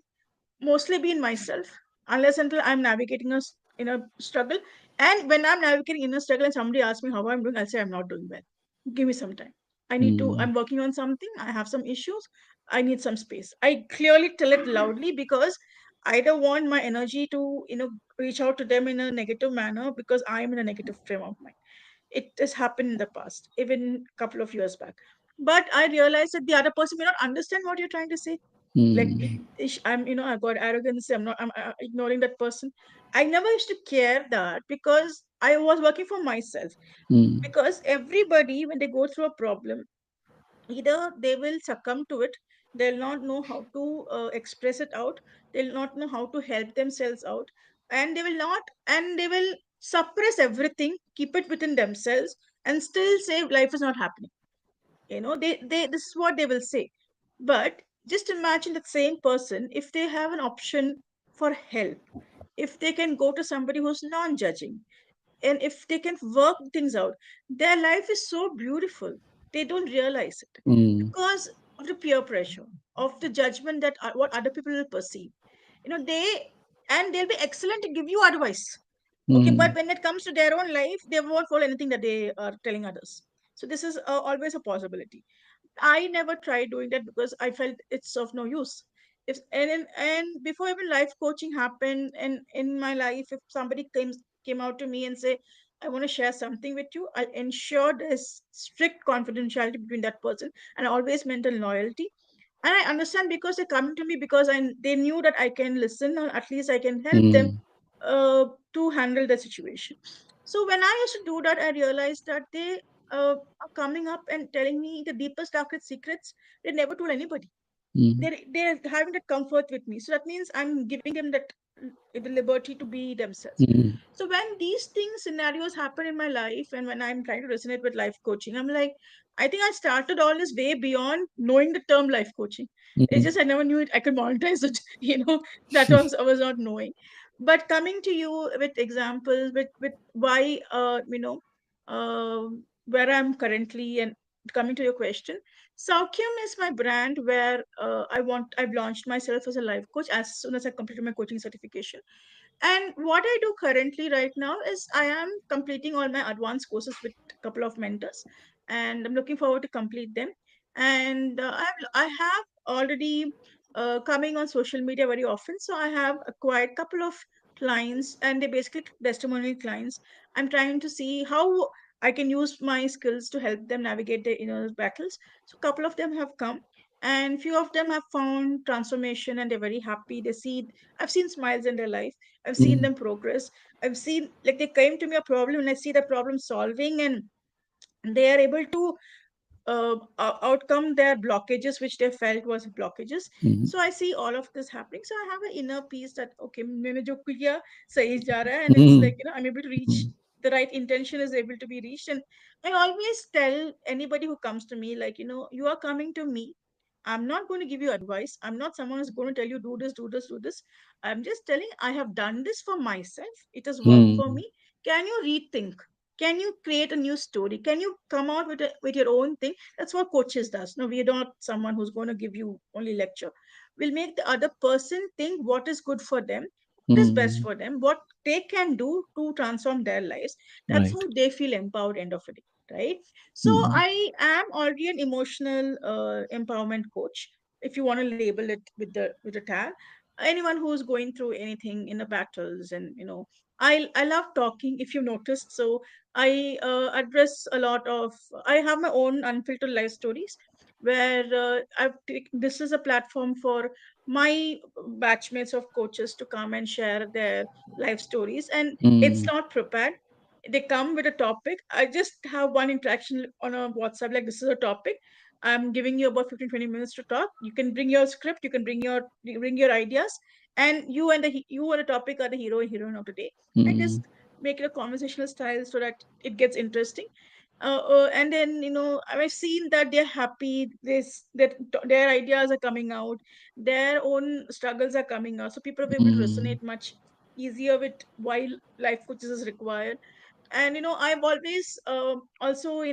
mostly be in myself, unless until I'm navigating in a struggle. And when I'm navigating in a struggle and somebody asks me how I'm doing, I'll say I'm not doing well. Give me some time. Mm. I'm working on something. I have some issues. I need some space. I clearly tell it loudly, because I don't want my energy to, reach out to them in a negative manner, because I'm in a negative frame of mind. It has happened in the past, even a couple of years back. But I realized that the other person may not understand what you're trying to say. Like, Mm. I'm, I got arrogance. I'm ignoring that person. I never used to care that, because I was working for myself. Mm. Because everybody, when they go through a problem, either they will succumb to it, they'll not know how to express it out, they'll not know how to help themselves out, and they will suppress everything, keep it within themselves, and still say life is not happening. They this is what they will say. But just imagine that same person, if they have an option for help, if they can go to somebody who's non-judging, and if they can work things out, their life is so beautiful. They don't realize it, Mm. because of the peer pressure, of the judgment that what other people will perceive. They'll be excellent to give you advice. Okay, but Mm. when it comes to their own life, they won't follow anything that they are telling others. So this is always a possibility. I never tried doing that, because I felt it's of no use. If and before even life coaching happened, and in my life, if somebody came out to me and say, I want to share something with you, I'll ensure there's strict confidentiality between that person, and always maintain loyalty. And I understand because they're coming to me because they knew that I can listen, or at least I can help them Mm, to handle the situation. So when I used to do that, I realized that they are coming up and telling me the deepest, darkest secrets they never told anybody. mm, They're having that comfort with me. So that means I'm giving them that the liberty to be themselves. mm, So when these things scenarios happen in my life, and when I'm trying to resonate with life coaching, I'm like, I think I started all this way beyond knowing the term life coaching. It's mm, just I never knew it, I could monetize it. That was I was not knowing. But coming to you with examples, with why where I'm currently, and coming to your question, Saukyam is my brand where I've launched myself as a life coach as soon as I completed my coaching certification. And what I do currently right now is I am completing all my advanced courses with a couple of mentors, and I'm looking forward to complete them. And I have already coming on social media very often, so I have acquired a couple of clients, and they basically testimonial clients. I'm trying to see how I can use my skills to help them navigate their inner battles. So a couple of them have come, and few of them have found transformation, and they're very happy. I've seen smiles in their life. I've seen mm, them progress. I've seen, like, they came to me a problem, and I see the problem solving, and they are able to outcome their blockages, which they felt was blockages. mm, So I see all of this happening. So I have an inner peace that okay, मैंने जो किया सही जा रहा है, and it's mm, like, I'm able to reach, mm, the right intention is able to be reached. And I always tell anybody who comes to me, like, you are coming to me. I'm not going to give you advice. I'm not someone who's going to tell you do this, do this, do this. I'm just telling I have done this for myself. It has worked for mm, me. Can you rethink? Can you create a new story? Can you come out with your own thing? That's what coaches does. No, we're not someone who's going to give you only lecture. We'll make the other person think what is good for them, what is best mm. for them, what they can do to transform their lives. That's Right. how they feel empowered end of the day, right? So Mm, I am already an emotional empowerment coach, if you want to label it with a tag. Anyone who's going through anything in the battles, and I love talking, if you noticed. So I address a lot of. I have my own unfiltered life stories, where this is a platform for my batchmates of coaches to come and share their life stories, and it's mm, not prepared. They come with a topic. I just have one interaction on a WhatsApp, like, this is a topic. I'm giving you about 15-20 minutes to talk. You can bring your script. You can bring your ideas, and you and the topic are the hero and heroine of the day. I just mm, make it a conversational style so that it gets interesting. And then I've seen that they're happy. That their ideas are coming out, their own struggles are coming out. So people are able to mm, resonate much easier with why life coaches is required. And I've always also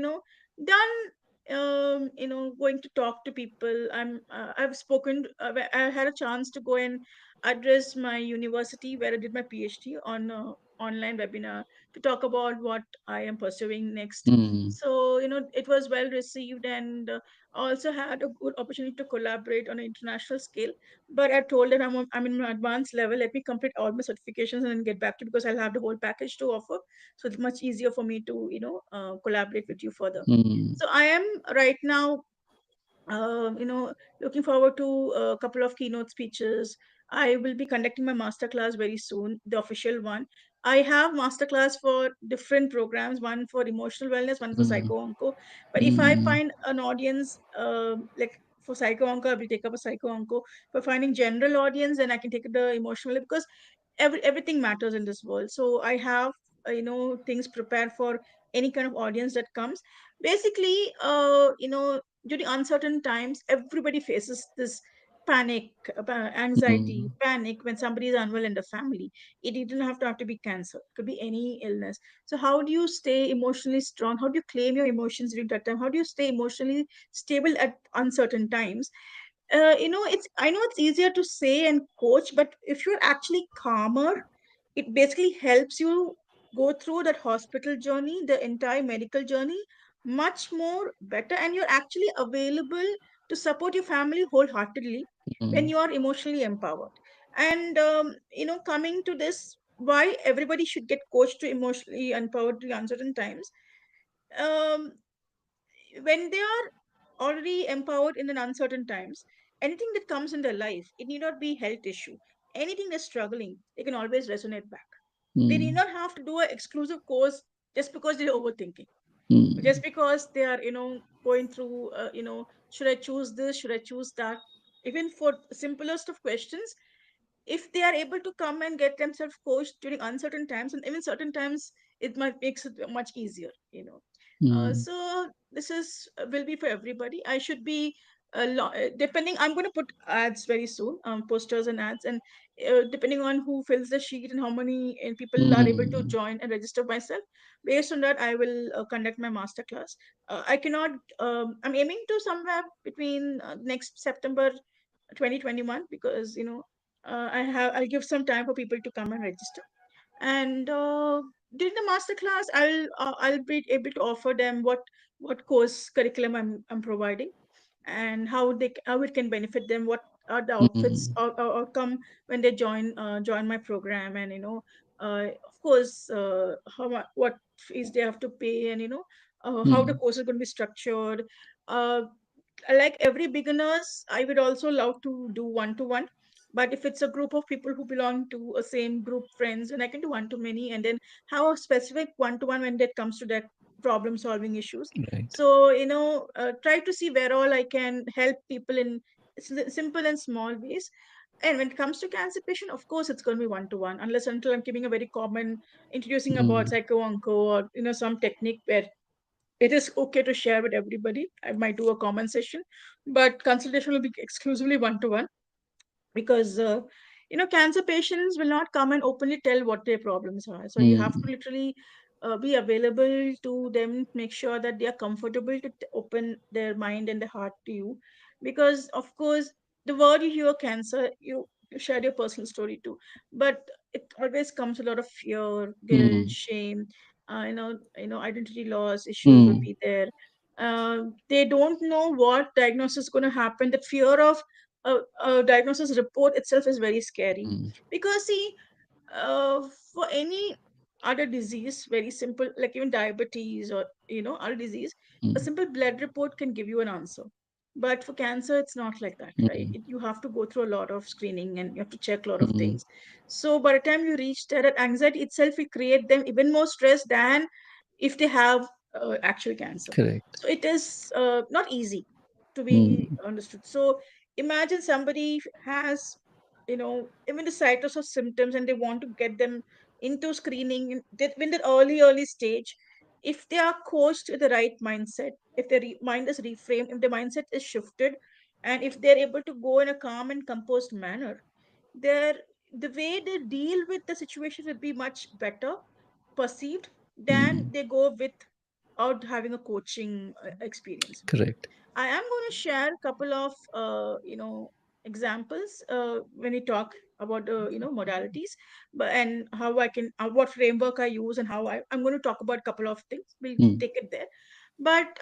done going to talk to people. I've spoken, I had a chance to go and address my university where I did my PhD on online webinar to talk about what I am pursuing next. mm, So it was well received, and I also had a good opportunity to collaborate on an international scale. But I told them I'm in an advanced level. Let me complete all my certifications and then get back to you, because I'll have the whole package to offer. So it's much easier for me to collaborate with you further. mm, So I am right now looking forward to a couple of keynote speeches. I will be conducting my masterclass very soon, the official one. I have masterclass for different programs, one for emotional wellness, one for mm, psycho onco. But if I mm, find an audience, like for psycho onco, I will take up a psycho onco. For finding general audience, then I can take the emotional, because everything matters in this world. So I have things prepared for any kind of audience that comes. Basically, during uncertain times, everybody faces this panic, anxiety, mm, panic when somebody is unwell in the family. It didn't have to be cancer, it could be any illness. So how do you stay emotionally strong? How do you claim your emotions during that time? How do you stay emotionally stable at uncertain times? It's, I know it's easier to say and coach, but if you're actually calmer, it basically helps you go through that hospital journey, the entire medical journey, much more better, and you're actually available to support your family wholeheartedly when mm, you are emotionally empowered. And coming to this, why everybody should get coached to emotionally empowered during uncertain times. um, when they are already empowered in an uncertain times, anything that comes in their life, it need not be health issue. Anything they're struggling, they can always resonate back. They need mm, not have to do an exclusive course just because they're overthinking, just mm, because they are going through should I choose this, should I choose that. Even for simplest of questions, if they are able to come and get themselves coached during uncertain times, and even certain times, it might makes it much easier. mm, So this is will be for everybody. I should be depending, I'm going to put ads very soon, posters and ads, and depending on who fills the sheet and how many people are able to mm, join and register myself, based on that I will conduct my master class. I cannot I'm aiming to somewhere between next September 2021, because I'll give some time for people to come and register. And during the master class, I'll be able to offer them what course curriculum I'm providing, and how it can benefit them, what are the outfits mm, or outcome when they join my program. And of course, what fees they have to pay, and how the mm, course is going to be structured. uh, like every beginners, I would also love to do one to one. But if it's a group of people who belong to a same group friends, then I can do one to many, and then have a specific one to one when it comes to that problem solving issues. right. So try to see where all I can help people in simple and small ways. And when it comes to cancer patient, of course it's going to be one to one, unless until I'm giving a very common introducing about Mm, psycho onco, or some technique where it is okay to share with everybody. I might do a comment session, but consultation will be exclusively one to one, because cancer patients will not come and openly tell what their problems are. So you have to mm, literally be available to them, make sure that they are comfortable to open their mind and their heart to you. Because of course, the word you hear cancer, you share your personal story too, but it always comes a lot of fear, guilt, mm, shame. Identity loss issues will mm, be there. They don't know what diagnosis is going to happen. The fear of a diagnosis report itself is very scary, mm, because see, for any other disease, very simple, like even diabetes or other disease, a mm, simple blood report can give you an answer. But for cancer, it's not like that, right? mm, You have to go through a lot of screening, and you have to check a lot of mm. things. So by the time you reach there, that anxiety itself will create them even more stress than if they have actual cancer. Correct. So it is not easy to be Mm, understood. So imagine somebody has even the cytos of symptoms, and they want to get them into screening in the early stage. If they are coached with the right mindset, if their mind is reframed, if the mindset is shifted, and if they're able to go in a calm and composed manner, their the way they deal with the situation will be much better perceived than mm, they go without having a coaching experience. correct. I am going to share a couple of examples when we talk about modalities, but and how I can what framework I use, and how I'm going to talk about a couple of things. We'll Mm, take it there, but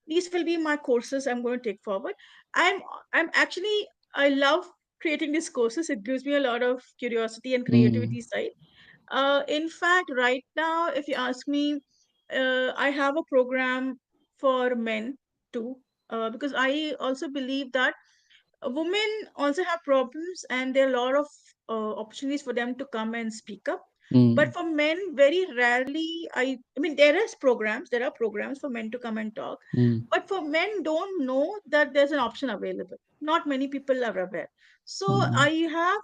these will be my courses I'm going to take forward. I'm I'm actually I love creating these courses. It gives me a lot of curiosity and mm, creativity side. In fact, right now, if you ask me, I have a program for men too, because I also believe that women also have problems, and there are a lot of opportunities for them to come and speak up. But mm, for men, very rarely, I mean, there are programs for men to come and talk, mm, but for men don't know that there's an option available. Not many people are aware. So mm, I have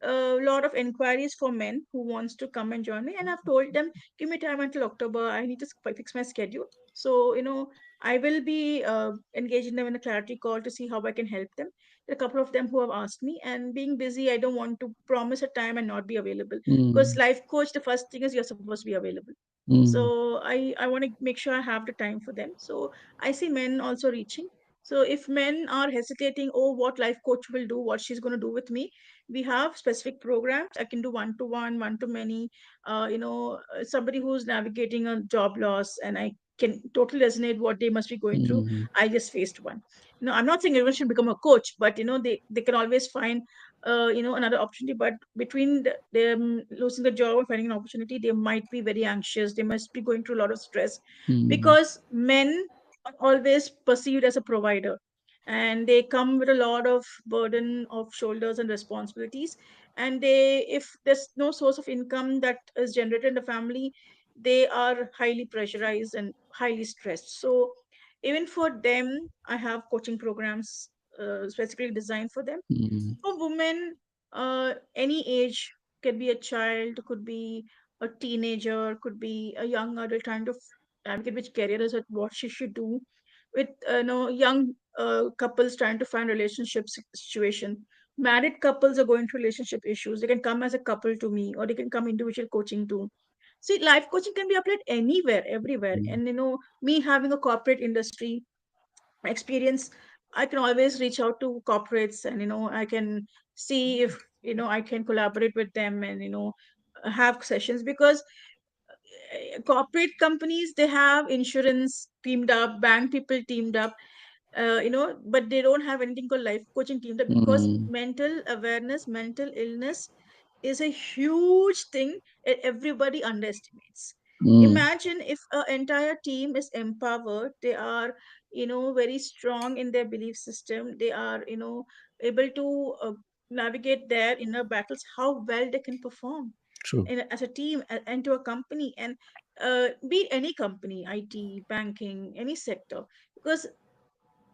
a lot of inquiries for men who wants to come and join me, and I've told them, give me time until October. I need to fix my schedule. So I will be engaging them in a clarity call to see how I can help them. There are a couple of them who have asked me, and being busy, I don't want to promise a time and not be available, because mm, life coach, the first thing is you're supposed to be available. mm, So I want to make sure I have the time for them. So I see men also reaching. So if men are hesitating, oh, what life coach will do, what she's going to do with me, we have specific programs. I can do one to one, one to many. Somebody who's navigating a job loss, and I can totally resonate what they must be going through. mm, I just faced one. I'm not saying everyone should become a coach, but they can always find another opportunity. But between them losing the job or finding an opportunity, they might be very anxious. They must be going through a lot of stress, mm, because men are always perceived as a provider. and they come with a lot of burden of shoulders and responsibilities. And they, if there's no source of income that is generated in the family, they are highly pressurized and highly stressed. So even for them, I have coaching programs specifically designed for them. mm, For women, any age, could be a child, could be a teenager, could be a young adult, trying to navigate which career is it, what she should do. With young couples trying to find relationship situation. Married couples are going through relationship issues. They can come as a couple to me, or they can come individual coaching too. See, life coaching can be applied anywhere, everywhere. mm, And me having a corporate industry experience, I can always reach out to corporates, and I can see if I can collaborate with them, and have sessions, because corporate companies, they have insurance teamed up, bank people teamed up, but they don't have anything called life coaching team, that because mm, mental awareness, mental illness is a huge thing that everybody underestimates. mm. Imagine if an entire team is empowered, they are very strong in their belief system, they are able to navigate their inner battles, how well they can perform True. as a team, and to a company, and be it any company, IT, banking, any sector, because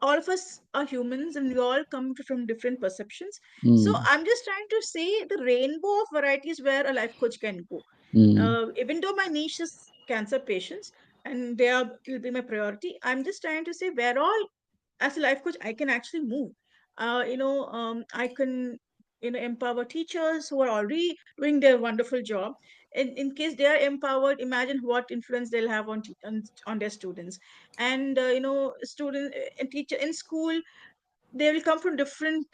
all of us are humans and we all come from different perceptions. So Mm, I'm just trying to say the rainbow of varieties where a life coach can go. mm, Even though my niche is cancer patients, and they are will be my priority, I'm just trying to say where all, as a life coach, I can actually move. I can empower teachers who are already doing their wonderful job. In case they are empowered, imagine what influence they'll have on their students. And student and teacher in school, they will come from different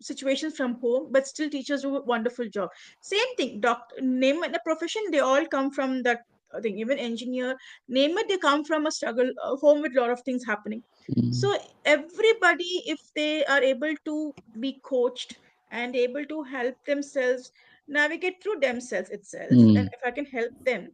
situations from home, but still teachers do a wonderful job. Same thing, doctor, name it the profession, they all come from that thing. Even engineer, name it, they come from a struggle home with a lot of things happening. mm, So everybody, if they are able to be coached and able to help themselves navigate through themselves itself, and mm, if I can help them,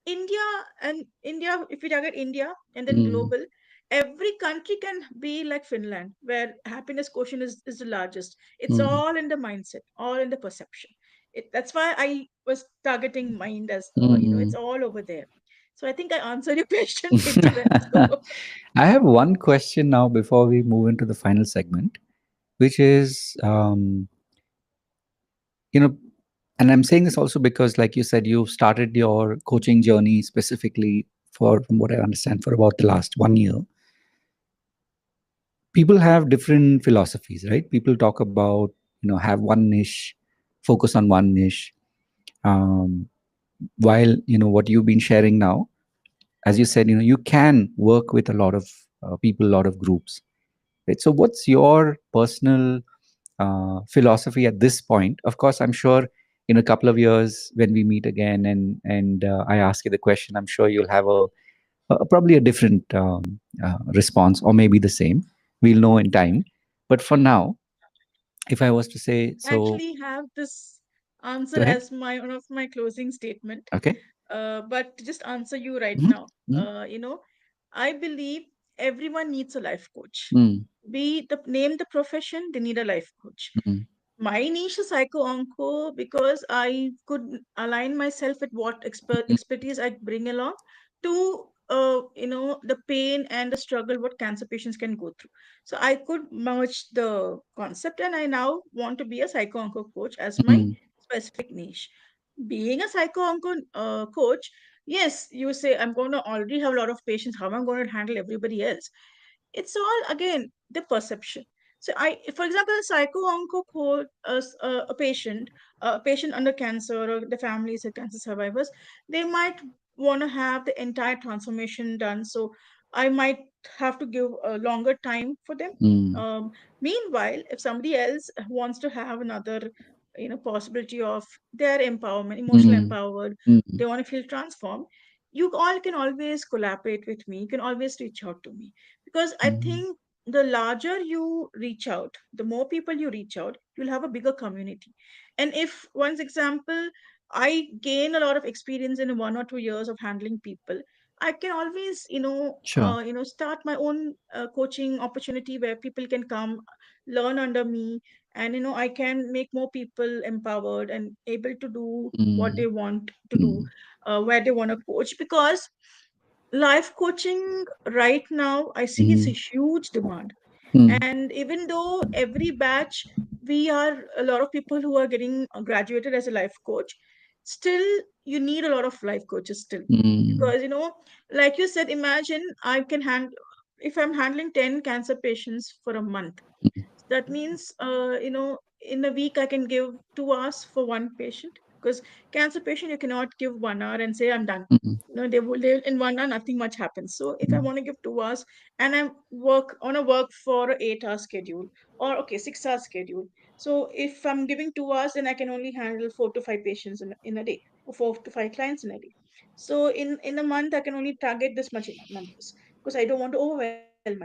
India, and India, if we target India and then mm, global, every country can be like Finland, where happiness quotient is the largest. It's mm, all in the mindset, all in the perception. That's why I was targeting mind as, it's mm. all over there. So I think I answered your question pretty well. So I have one question now before we move into the final segment, which is, you know, and I'm saying this also because, like you said, you started your coaching journey specifically for, from what I understand, for about the last 1 year. People have different philosophies, right? People talk about, have one niche, focus on one niche. Um, while, what you've been sharing now, as you said, you can work with a lot of people, a lot of groups, right? So what's your personal philosophy at this point? Of course, I'm sure in a couple of years when we meet again, and I ask you the question, I'm sure you'll have probably a different response, or maybe the same. We'll know in time. But for now, if I was to say so, actually have this answer go ahead. as my one of my closing statement. Okay. But to just answer you right Mhm, now, mhm, I believe everyone needs a life coach. mm, Be the name the profession, they need a life coach. mm, My niche is psycho-onco because I could align myself with what mm, expertise I bring along to the pain and the struggle what cancer patients can go through. So I could merge the concept, and I now want to be a psycho-onco coach as my mm, specific niche. Being a psycho-onco coach, yes, you say I'm going to already have a lot of patients. How am I going to handle everybody else? It's all again the perception. So I, for example, a psycho-onco a patient under cancer, or the families of cancer survivors, they might want to have the entire transformation done. So I might have to give a longer time for them. mm, um, Meanwhile, if somebody else wants to have another possibility of their empowerment, emotional mm, empowered, mm, they want to feel transformed, you all can always collaborate with me, you can always reach out to me, because I mm, think the larger you reach out, the more people you reach out, you'll have a bigger community. And if, once example, I gain a lot of experience in 1 or 2 years of handling people, I can always, Sure. start my own coaching opportunity where people can come learn under me, and I can make more people empowered and able to do what Mm, they want to do, mm, where they want to coach. Because life coaching right now, I see it's a mm, huge demand. mm, And even though every batch, we are a lot of people who are getting graduated as a life coach, still you need a lot of life coaches still. mm, Because like you said, imagine I can hand if I'm handling 10 cancer patients for a month, that means in a week I can give 2 hours for one patient. Because cancer patient, you cannot give 1 hour and say I'm done. mm, They in 1 hour nothing much happens. So if I mm, want to give 2 hours, and I work for a 8 hour schedule, or okay, 6 hour schedule. So if I'm giving 2 hours, then I can only handle 4 to 5 patients in a day, or 4 to 5 clients in a day. So in a month I can only target this much numbers, because I don't want to overwhelm myself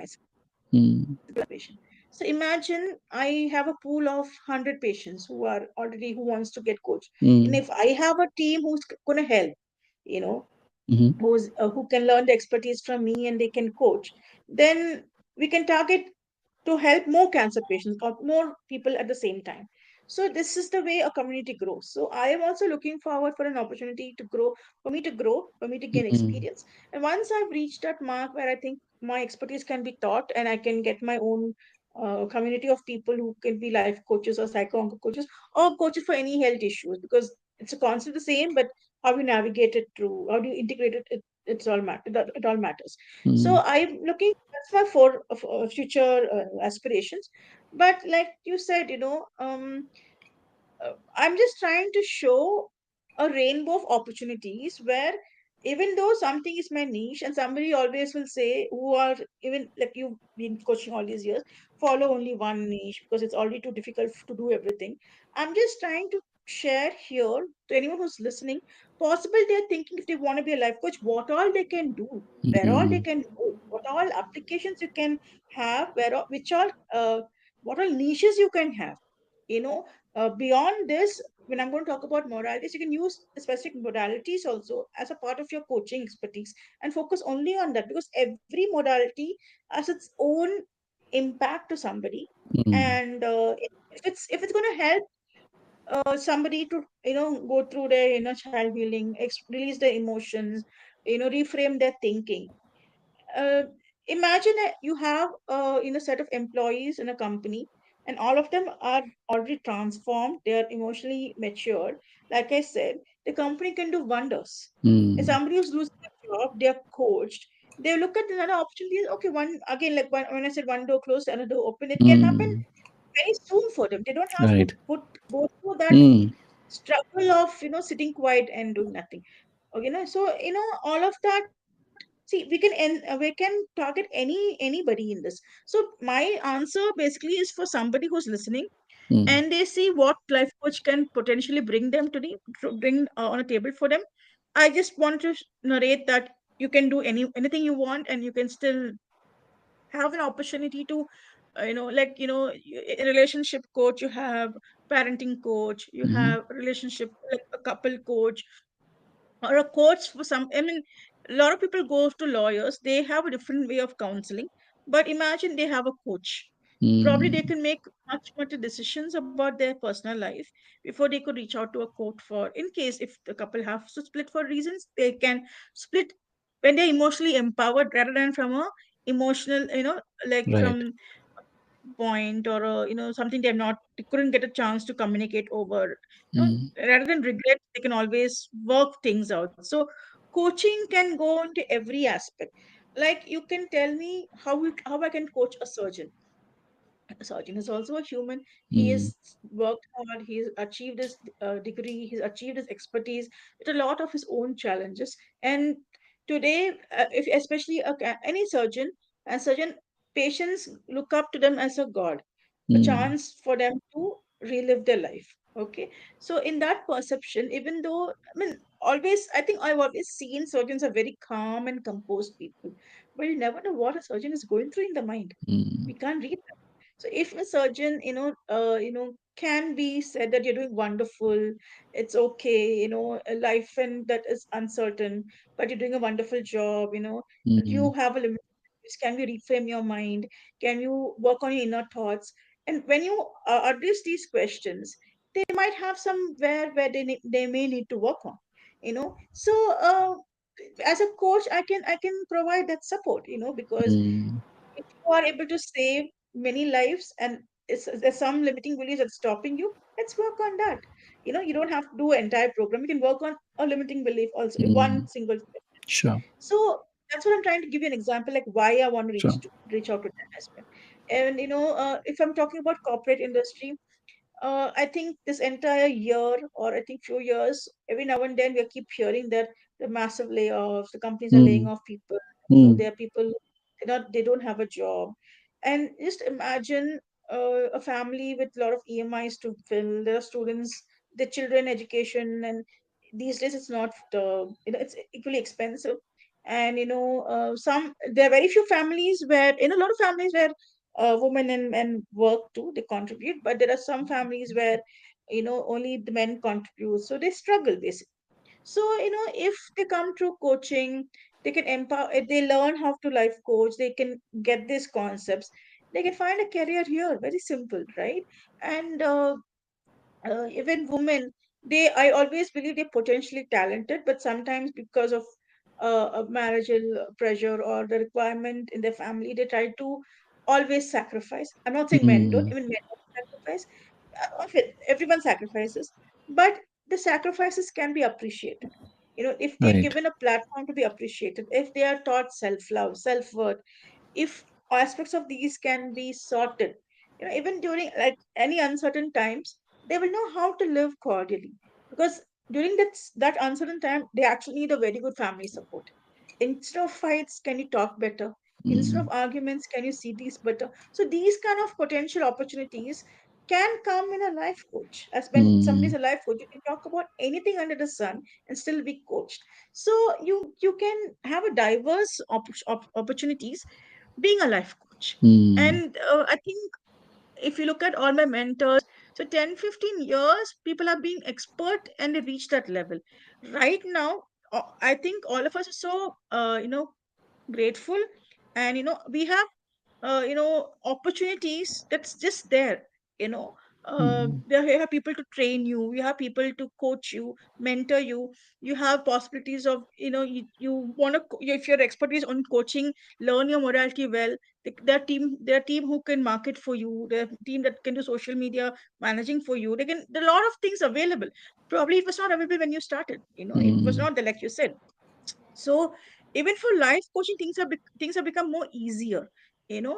mm, patient. So imagine I have a pool of 100 patients who wants to get coached. And mm, if I have a team who's going to help, you know, mhm, who can learn the expertise from me and they can coach, then we can target to help more cancer patients or more people at the same time. So this is the way a community grows. So I am also looking forward for an opportunity to grow, for me to gain mm, experience. And once I've reached that mark where I think my expertise can be taught and I can get my own community of people who can be life coaches or psycho coaches or coaches for any health issues, because it's a concept the same, but how you navigate it through, how do you integrate it, it all matters. So mm, I'm looking, that's my future aspirations. But like you said, I'm just trying to show a rainbow of opportunities where, even though something is my niche, and somebody always will say, who are even like you've been coaching all these years, follow only one niche because it's already too difficult to do everything. I'm just trying to share here to anyone who's listening. Possible they're thinking, if they want to be a life coach, what all they can do, where all they mm, can go, what all applications you can have, which all what all niches you can have. You know, beyond this, when I'm going to talk about modalities, you can use specific modalities also as a part of your coaching expertise and focus only on that, because every modality has its own impact to somebody. mm, And if it's going to help somebody to go through their inner child healing, release their emotions, reframe their thinking. uh, Imagine that you have set of employees in a company, and all of them are already transformed, they are emotionally mature. Like I said, the company can do wonders. If mm, somebody who's losing their job, they are coached, they look at another opportunity. Okay, one again, like when I said one door closed, another door open, it can happen mm, very soon for them. They don't have to right. go through that Mm, struggle of sitting quiet and doing nothing. Okay, so all of that. See, we can target anybody in this. So my answer basically is for somebody who's listening, mm, and they see what life coach can potentially bring them to bring on a table for them. I just want to narrate that you can do anything you want, and you can still have an opportunity to a relationship coach, you have parenting coach, you mhm, have relationship, like a couple coach, or a coach for some. I mean, a lot of people go to lawyers, they have a different way of counseling. But imagine they have a coach. Probably they mm, can make much decisions about their personal life before they could reach out to a court, for in case if the couple have to split for reasons, they can split when they're emotionally empowered, rather than from a emotional, like right. from point, or something they couldn't get a chance to communicate over. Mm, Rather than regret, they can always work things out. So coaching can go into every aspect. Like, you can tell me how I can coach a surgeon. Sachin is also a human. He mm, has worked hard. He's achieved his degree. He's achieved his expertise with a lot of his own challenges. And today, if especially any surgeon, and surgeon patients look up to them as a god, a mm, chance for them to relive their life. Okay, so in that perception, even though I think I've always seen surgeons are very calm and composed people, but you never know what a surgeon is going through in the mind. mm, We can't read. So if a surgeon, can be said that you're doing wonderful, it's okay, a life and that is uncertain, but you're doing a wonderful job, you Mm, have a limit. Can we reframe your mind? Can you work on your inner thoughts? And when you address these questions, they might have somewhere where they may need to work on. So as a coach, I can provide that support. Because mm, if you are able to save many lives and there's some limiting beliefs that's stopping you, let's work on that. You don't have to do an entire program. You can work on a limiting belief also in one mm. single. Sure, So that's what I'm trying to give you an example, like why I want to sure. reach out to them as well. And if I'm talking about corporate industry, I think this entire year, or I think few years, every now and then we keep hearing that the massive layoffs, the companies are laying Mm, off people. mm, There are people they don't have a job, and just imagine a family with a lot of EMIs to fill. There are students, the children education, and these days it's not it's equally expensive. And some there are very few families where in a lot of families where women and men work too, they contribute, but there are some families where only the men contribute, so they struggle basically. So if they come through coaching, they can empower, if they learn how to life coach, they can get these concepts, they can find a career here, very simple, right? And even women, they I always believe they're potentially talented, but sometimes because of a marital pressure or the requirement in their family, they try to always sacrifice. I'm not saying men don't, mm. even men don't sacrifice. Of it, everyone sacrifices, but the sacrifices can be appreciated. If they're Right. given a platform to be appreciated, if they are taught self-love, self-worth, if aspects of these can be sorted, even during like any uncertain times, they will know how to live cordially. Because during that uncertain time, they actually need a very good family support. Instead of fights, can you talk better? Instead Mm, of arguments, can you see these better? So these kind of potential opportunities can come in a life coach. As when somebody's mm, a life coach, you can talk about anything under the sun and still be coached. So you can have a diverse opportunities being a life coach. mm, And I think if you look at all my mentors, so 10-15 years people are being expert and they reach that level. Right now, I think all of us are so grateful, and we have opportunities that's just there. you know mm, there you have people to train you, you have people to coach you, mentor you. You have possibilities of, you want to, if your expertise on coaching, learn your morality well. Their team who can market for you, their team that can do social media managing for you. They can, there are a lot of things available. Probably it was not available when you started, it was mm, not there like you said. So even for life coaching, things have become more easier.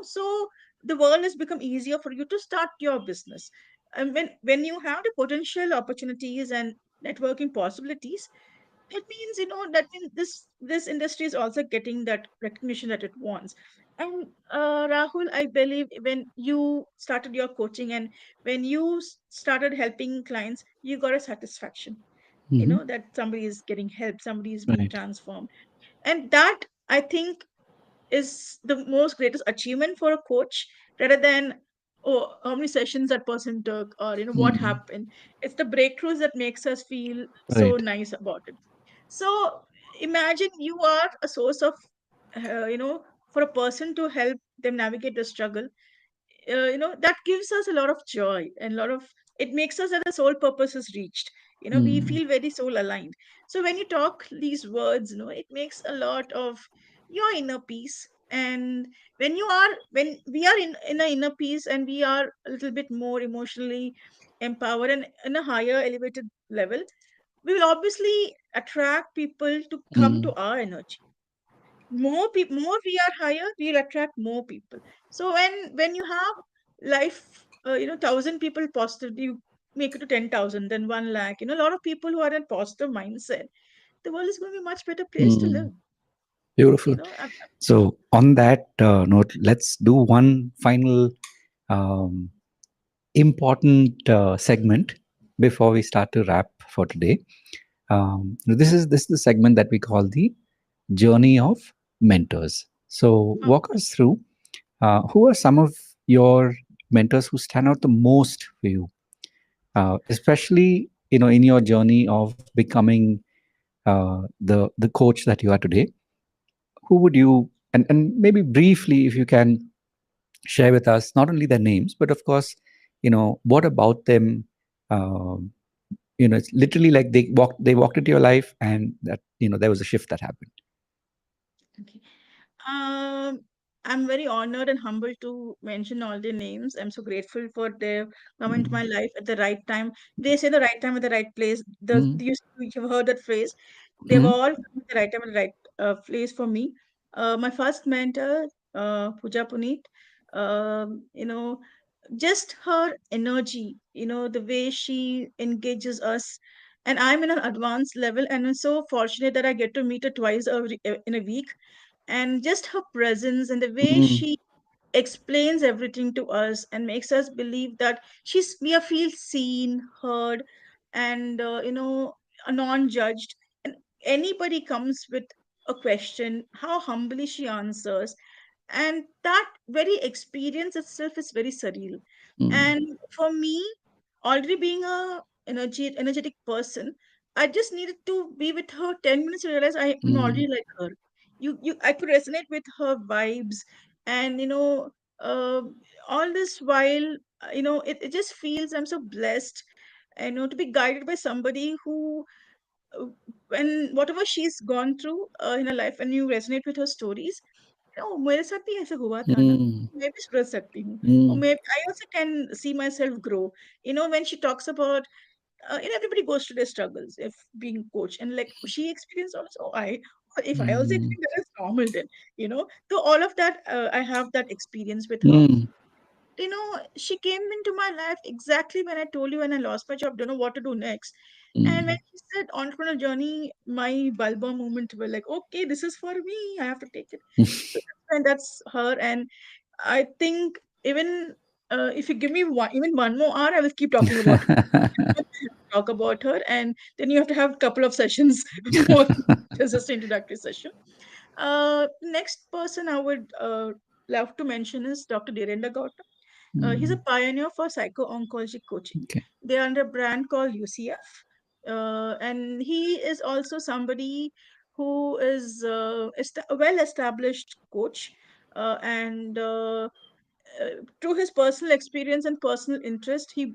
So the world has become easier for you to start your business. And when you have the potential opportunities and networking possibilities, it means, that means this industry is also getting that recognition that it wants. And Rahul, I believe when you started your coaching and when you started helping clients, you got a satisfaction, mhm. that somebody is getting help, somebody is being Right. transformed. And that, I think, is the most greatest achievement for a coach, rather than, oh, how many sessions that person took, or what Mm, happened. It's the breakthroughs that makes us feel so right. nice about it. So imagine you are a source of, for a person to help them navigate the struggle. That gives us a lot of joy and a lot of, it makes us that the soul purpose is reached. We Mm, feel very soul aligned. So when you talk these words, it makes a lot of your inner peace. And when we are in an inner peace, and we are a little bit more emotionally empowered and in a higher elevated level, we will obviously attract people to come to mm, our energy. More people, more we are higher, we'll attract more people. So when you have life, 1,000 people positive, you make it to 10,000, then 1 lakh, a lot of people who are in positive mindset, the world is going to be a much better place to mm. live. Beautiful. So, on that note, let's do one final um, important segment before we start to wrap for today. This is the segment that we call the journey of mentors. So, walk us through who are some of your mentors who stand out the most for you, especially in your journey of becoming the coach that you are today? Who would you, and maybe briefly, if you can share with us not only their names, but of course, what about them? Um, it's literally like they walked into your life, and that there was a shift that happened. Okay. Um, I'm very honored and humbled to mention all their names. I'm so grateful for their coming to Mm. my life at the right time. They say the right time at the right place. Mm. You've heard that phrase. They've Mm. all come at the right time at the right place for me. My first mentor, Pooja Puneet, you know, just her energy, the way she engages us. And I'm in an advanced level, and I'm so fortunate that I get to meet her twice in a week. And just her presence and the way Mm. she explains everything to us and makes us believe that we are feel seen, heard, and non-judged. And anybody comes with a question, how humbly she answers, and that very experience itself is very surreal. Mm. And for me, already being a energetic person, I just needed to be with her 10 minutes to realize I'm Mm. already like her. I could resonate with her vibes. And uh, all this while, it just feels I'm so blessed, to be guided by somebody who, uh, when whatever she's gone through in her life, and you resonate with her stories, मेरे साथ भी ऐसा हुआ था ना, Mm. मैं भी सुधर सकती हूँ, or Mm. maybe I also can see myself grow. When she talks about, everybody goes through their struggles if being coach, and like she experienced also, if I also Mm. experienced that is normal then, so all of that, I have that experience with her. Mm. She came into my life exactly when I told you, when I lost my job, don't know what to do next. And when Mm. she said entrepreneurial journey, my bulba moment were like, okay, this is for me. I have to take it. So that's her. And I think even if you give me even one more hour, I will keep talking about her. Talk about her, and then you have to have a couple of sessions more, just an introductory session. Next person I would love to mention is Dr. Dhirendra Gautam. He's a Mm. pioneer for psycho-oncology coaching. Okay. They're under a brand called UCF. And he is also somebody who is a well-established coach. And through his personal experience and personal interest, he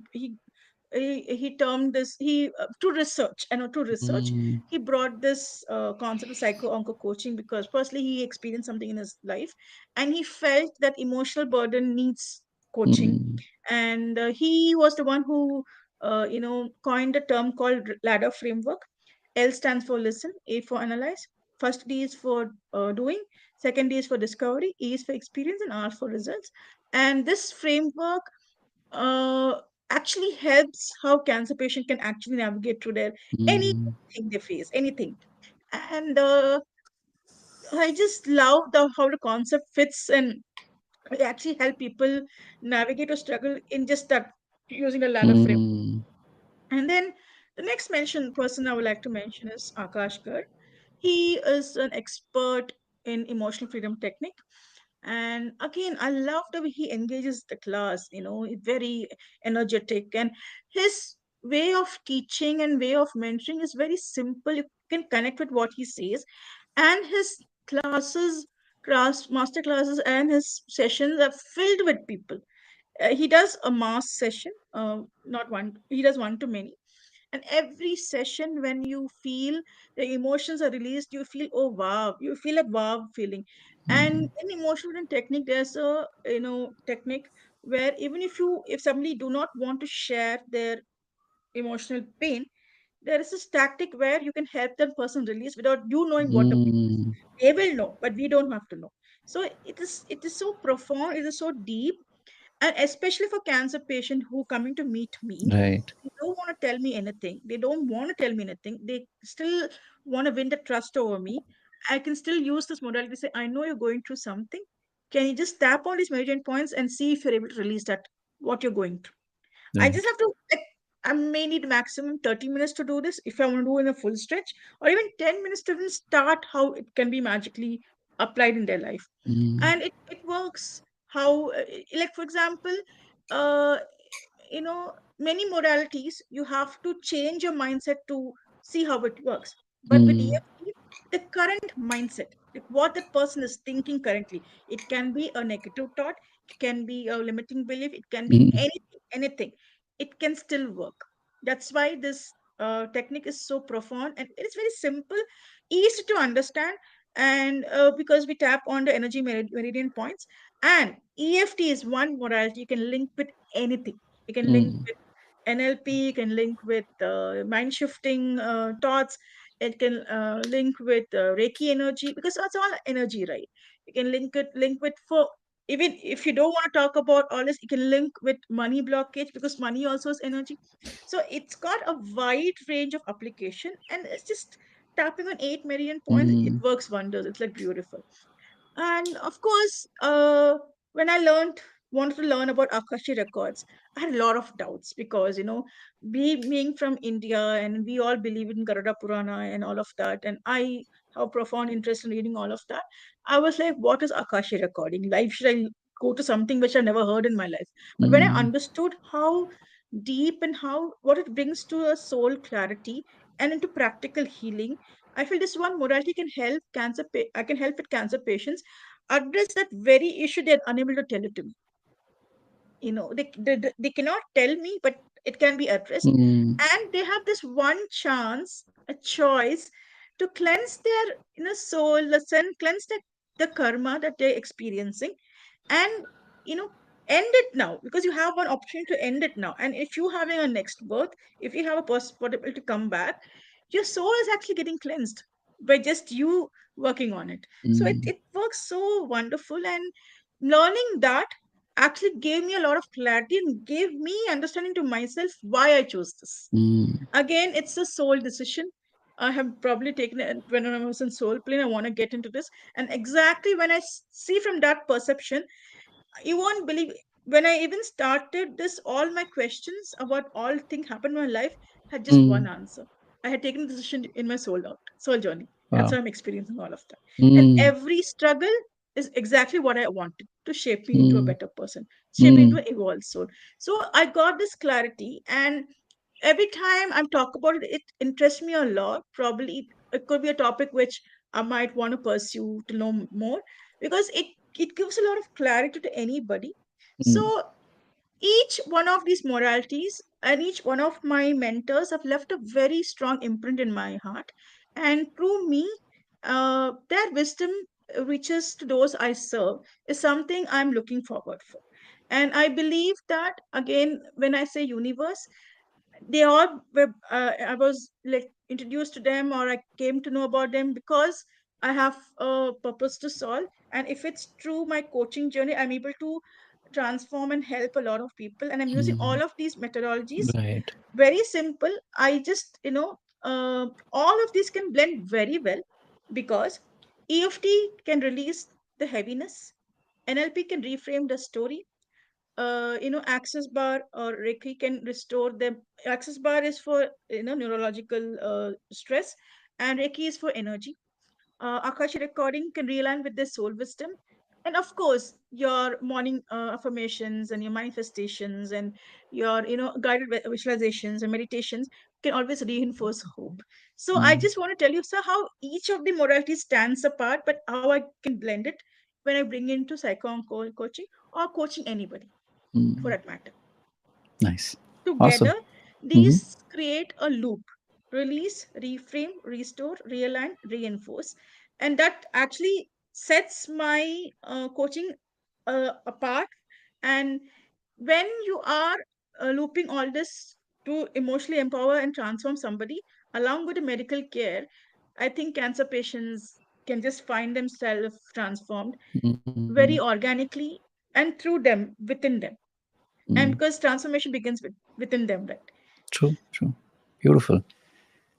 termed this he to research and to research Mm. he brought this concept of psycho onco coaching, because firstly he experienced something in his life, and he felt that emotional burden needs coaching. Mm. And he was the one who coined a term called ladder framework. L stands for listen, A for analyze, first D is for doing, second D is for discovery, E is for experience, and R for results. And this framework uh, actually helps how cancer patient can actually navigate through their Mm. anything they face, anything. And I just love how the concept fits, and it actually help people navigate or struggle in just that, using a ladder frame. Mm. And then the next mention person I would like to mention is Akash Gar. He is an expert in emotional freedom technique. And again, I love the way he engages the class, very energetic. And his way of teaching and way of mentoring is very simple. You can connect with what he says. And his master classes and his sessions are filled with people. He does a mass session, not one, he does one to many. And every session, when you feel the emotions are released, you feel, oh wow, you feel that wow feeling. And Mm. in emotional and technique, there's a technique where even if somebody do not want to share their emotional pain, there is this tactic where you can help that person release without you knowing what the pain is. Mm. They will know, but we don't have to know. So it is so profound, it is so deep. And especially for cancer patient who coming to meet me, Right. they don't want to tell me anything, they don't want to tell me anything, they still want to win the trust over me. I can still use this modality to say, I know you're going through something, can you just tap on these measurement points and see if you're able to release that, what you're going through. I Right. just have to, like, I may need maximum 30 minutes to do this if I want to do in a full stretch, or even 10 minutes to even start how it can be magically applied in their life. Mm. And it works. How, like, for example, uh, many modalities, you have to change your mindset to see how it works. But with Mm, EFT, the current mindset, like what that person is thinking currently, it can be a negative thought, it can be a limiting belief, it can be mm, anything. It can still work. That's why this technique is so profound, and it is very simple, easy to understand. And because we tap on the energy meridian points, and EFT is one modality you can link with anything. You can link mm, with NLP, you can link with mind shifting thoughts, it can link with Reiki energy, because that's all energy, right? You can link with, for even if you don't want to talk about all this, you can link with money blockage, because money also is energy. So it's got a wide range of application, and it's just tapping on 8 million points. It mm, works wonders. It's like beautiful. And of course, when I wanted to learn about Akashi records, I had a lot of doubts, because being from India, and we all believe in Garuda Purana and all of that, and I have profound interest in reading all of that. I was like, what is Akashi recording? Life, should I go to something which I never heard in my life? But when I mm, understood how deep and how what it brings to a soul clarity and into practical healing, I feel this one modality can help I can help with cancer patients address that very issue they're unable to tell it to me. They cannot tell me, but it can be addressed. mm, And they have this one chance, a choice, to cleanse their soul, cleanse the karma that they're experiencing, and you know end it now, because you have one option to end it now. And if you're having a next birth, if you have a possibility to come back, your soul is actually getting cleansed by just you working on it. So mm, it works so wonderful. And learning that actually gave me a lot of clarity and gave me understanding to myself why I chose this. mm, Again, it's a soul decision. I have probably taken it when I was in soul plane. I want to get into this. And exactly when I see from that perception, you won't believe, when I even started this, all my questions about all things happen in my life had just one mm. answer. I had taken the decision in my soul journey. That's Wow. how I'm experiencing all of that. And Mm, every struggle is exactly what I wanted, to shape me into a mm, better person, shape me into mm, an evolved soul. So I got this clarity, and every time I'm talk about it, it interests me a lot. Probably it could be a topic which I might want to pursue to know more, because it gives a lot of clarity to anybody. So mm, each one of these moralities and each one of my mentors have left a very strong imprint in my heart, and through me, their wisdom reaches to those I serve, is something I'm looking forward for. And I believe that, again, when I say universe, they all were, I was like introduced to them, or I came to know about them, because I have a purpose to solve. And if it's through my coaching journey, I'm able to transform and help a lot of people, and I'm using mm. all of these methodologies. Right. Very simple. I just all of these can blend very well, because EFT can release the heaviness, NLP can reframe the story, access bar or Reiki can restore them. Access bar is for neurological stress, and Reiki is for energy. Akashi recording can realign with the soul wisdom. And of course, your morning affirmations and your manifestations and your guided visualizations and meditations can always reinforce hope. So I Mm, just want to tell you, sir, how each of the modalities stands apart, but how I can blend it when I bring into coaching, or coaching anybody for mm. that matter. Nice. Together, Awesome. Hmm. these create a loop: release, reframe, restore, realign, reinforce. And that actually sets my coaching apart. And when you are looping all this to emotionally empower and transform somebody along with the medical care, I think cancer patients can just find themselves transformed Mm, very organically, and through them, within them. mm. And because transformation begins within them, right? True, true. Beautiful.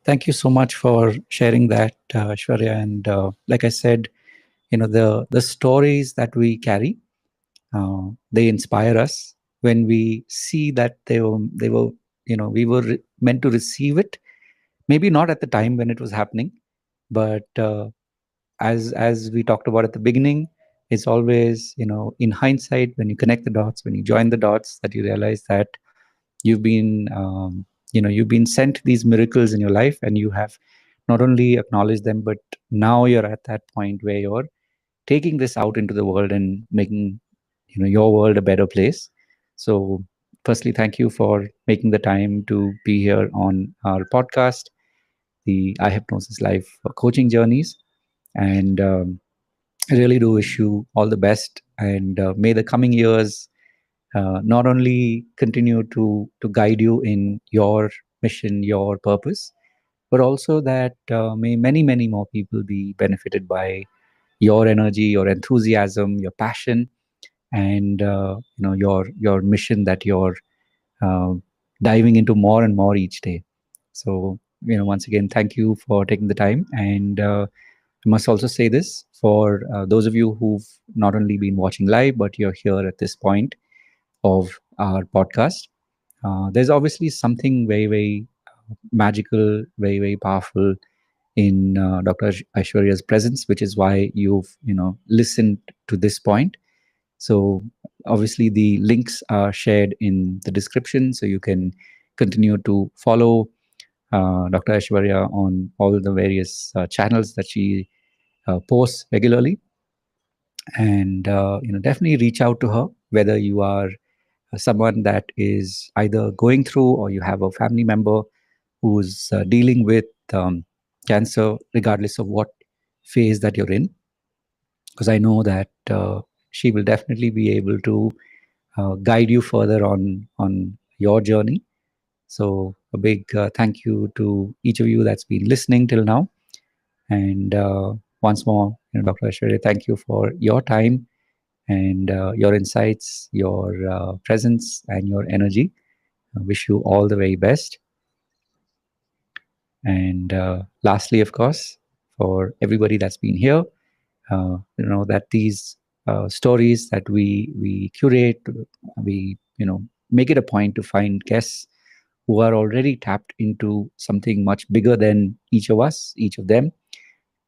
Thank you so much for sharing that, Shwarya. And like I said, the stories that we carry, they inspire us when we see that they were we were meant to receive it. Maybe not at the time when it was happening, but as we talked about at the beginning, It's always, in hindsight, when you connect the dots, when you join the dots, that you realize that you've been, you've been sent these miracles in your life, and you have not only acknowledged them, but now you're at that point where you're taking this out into the world and making, your world a better place. So, firstly, thank you for making the time to be here on our podcast, the iHypnosis Life coaching journeys. And I really do wish you all the best. And may the coming years not only continue to guide you in your mission, your purpose, but also that may many, many more people be benefited by your energy, your enthusiasm, your passion, and your mission that you're uh, diving into more and more each day. So, once again, thank you for taking the time. And I must also say this for those of you who've not only been watching live, but you're here at this point of our podcast. There's obviously something very, very magical, very, very powerful in Dr. Aishwarya's presence, which is why you've listened to this point. So obviously the links are shared in the description, so you can continue to follow Dr. Aishwarya on all the various channels that she posts regularly, and definitely reach out to her, whether you are someone that is either going through or you have a family member who's dealing with cancer, regardless of what phase that you're in, because I know that she will definitely be able to guide you further on your journey. So a big thank you to each of you that's been listening till now. And once more, Dr. Aishwarya, thank you for your time and your insights, your presence, and your energy. I wish you all the very best. And lastly, of course, for everybody that's been here, that these stories that we curate, we make it a point to find guests who are already tapped into something much bigger than each of us, each of them.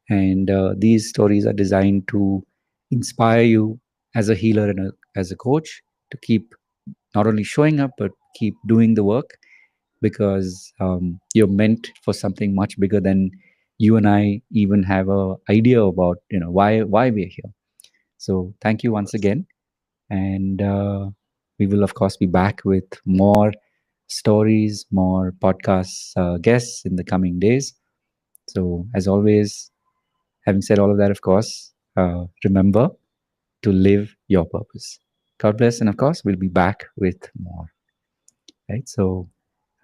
And these stories are designed to inspire you as a healer and as a coach to keep not only showing up but keep doing the work, because you're meant for something much bigger than you and I even have a idea about. Why we're here. So thank you once again, and we will of course be back with more stories, more podcasts, guests in the coming days. So as always, having said all of that, of course, remember to live your purpose. God bless, and of course, we'll be back with more. Right. So,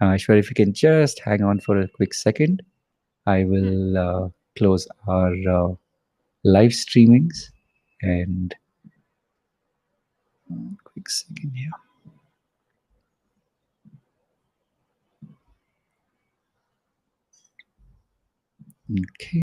Aishwarya, if you can just hang on for a quick second, I will close our live streamings. And quick second here. Okay.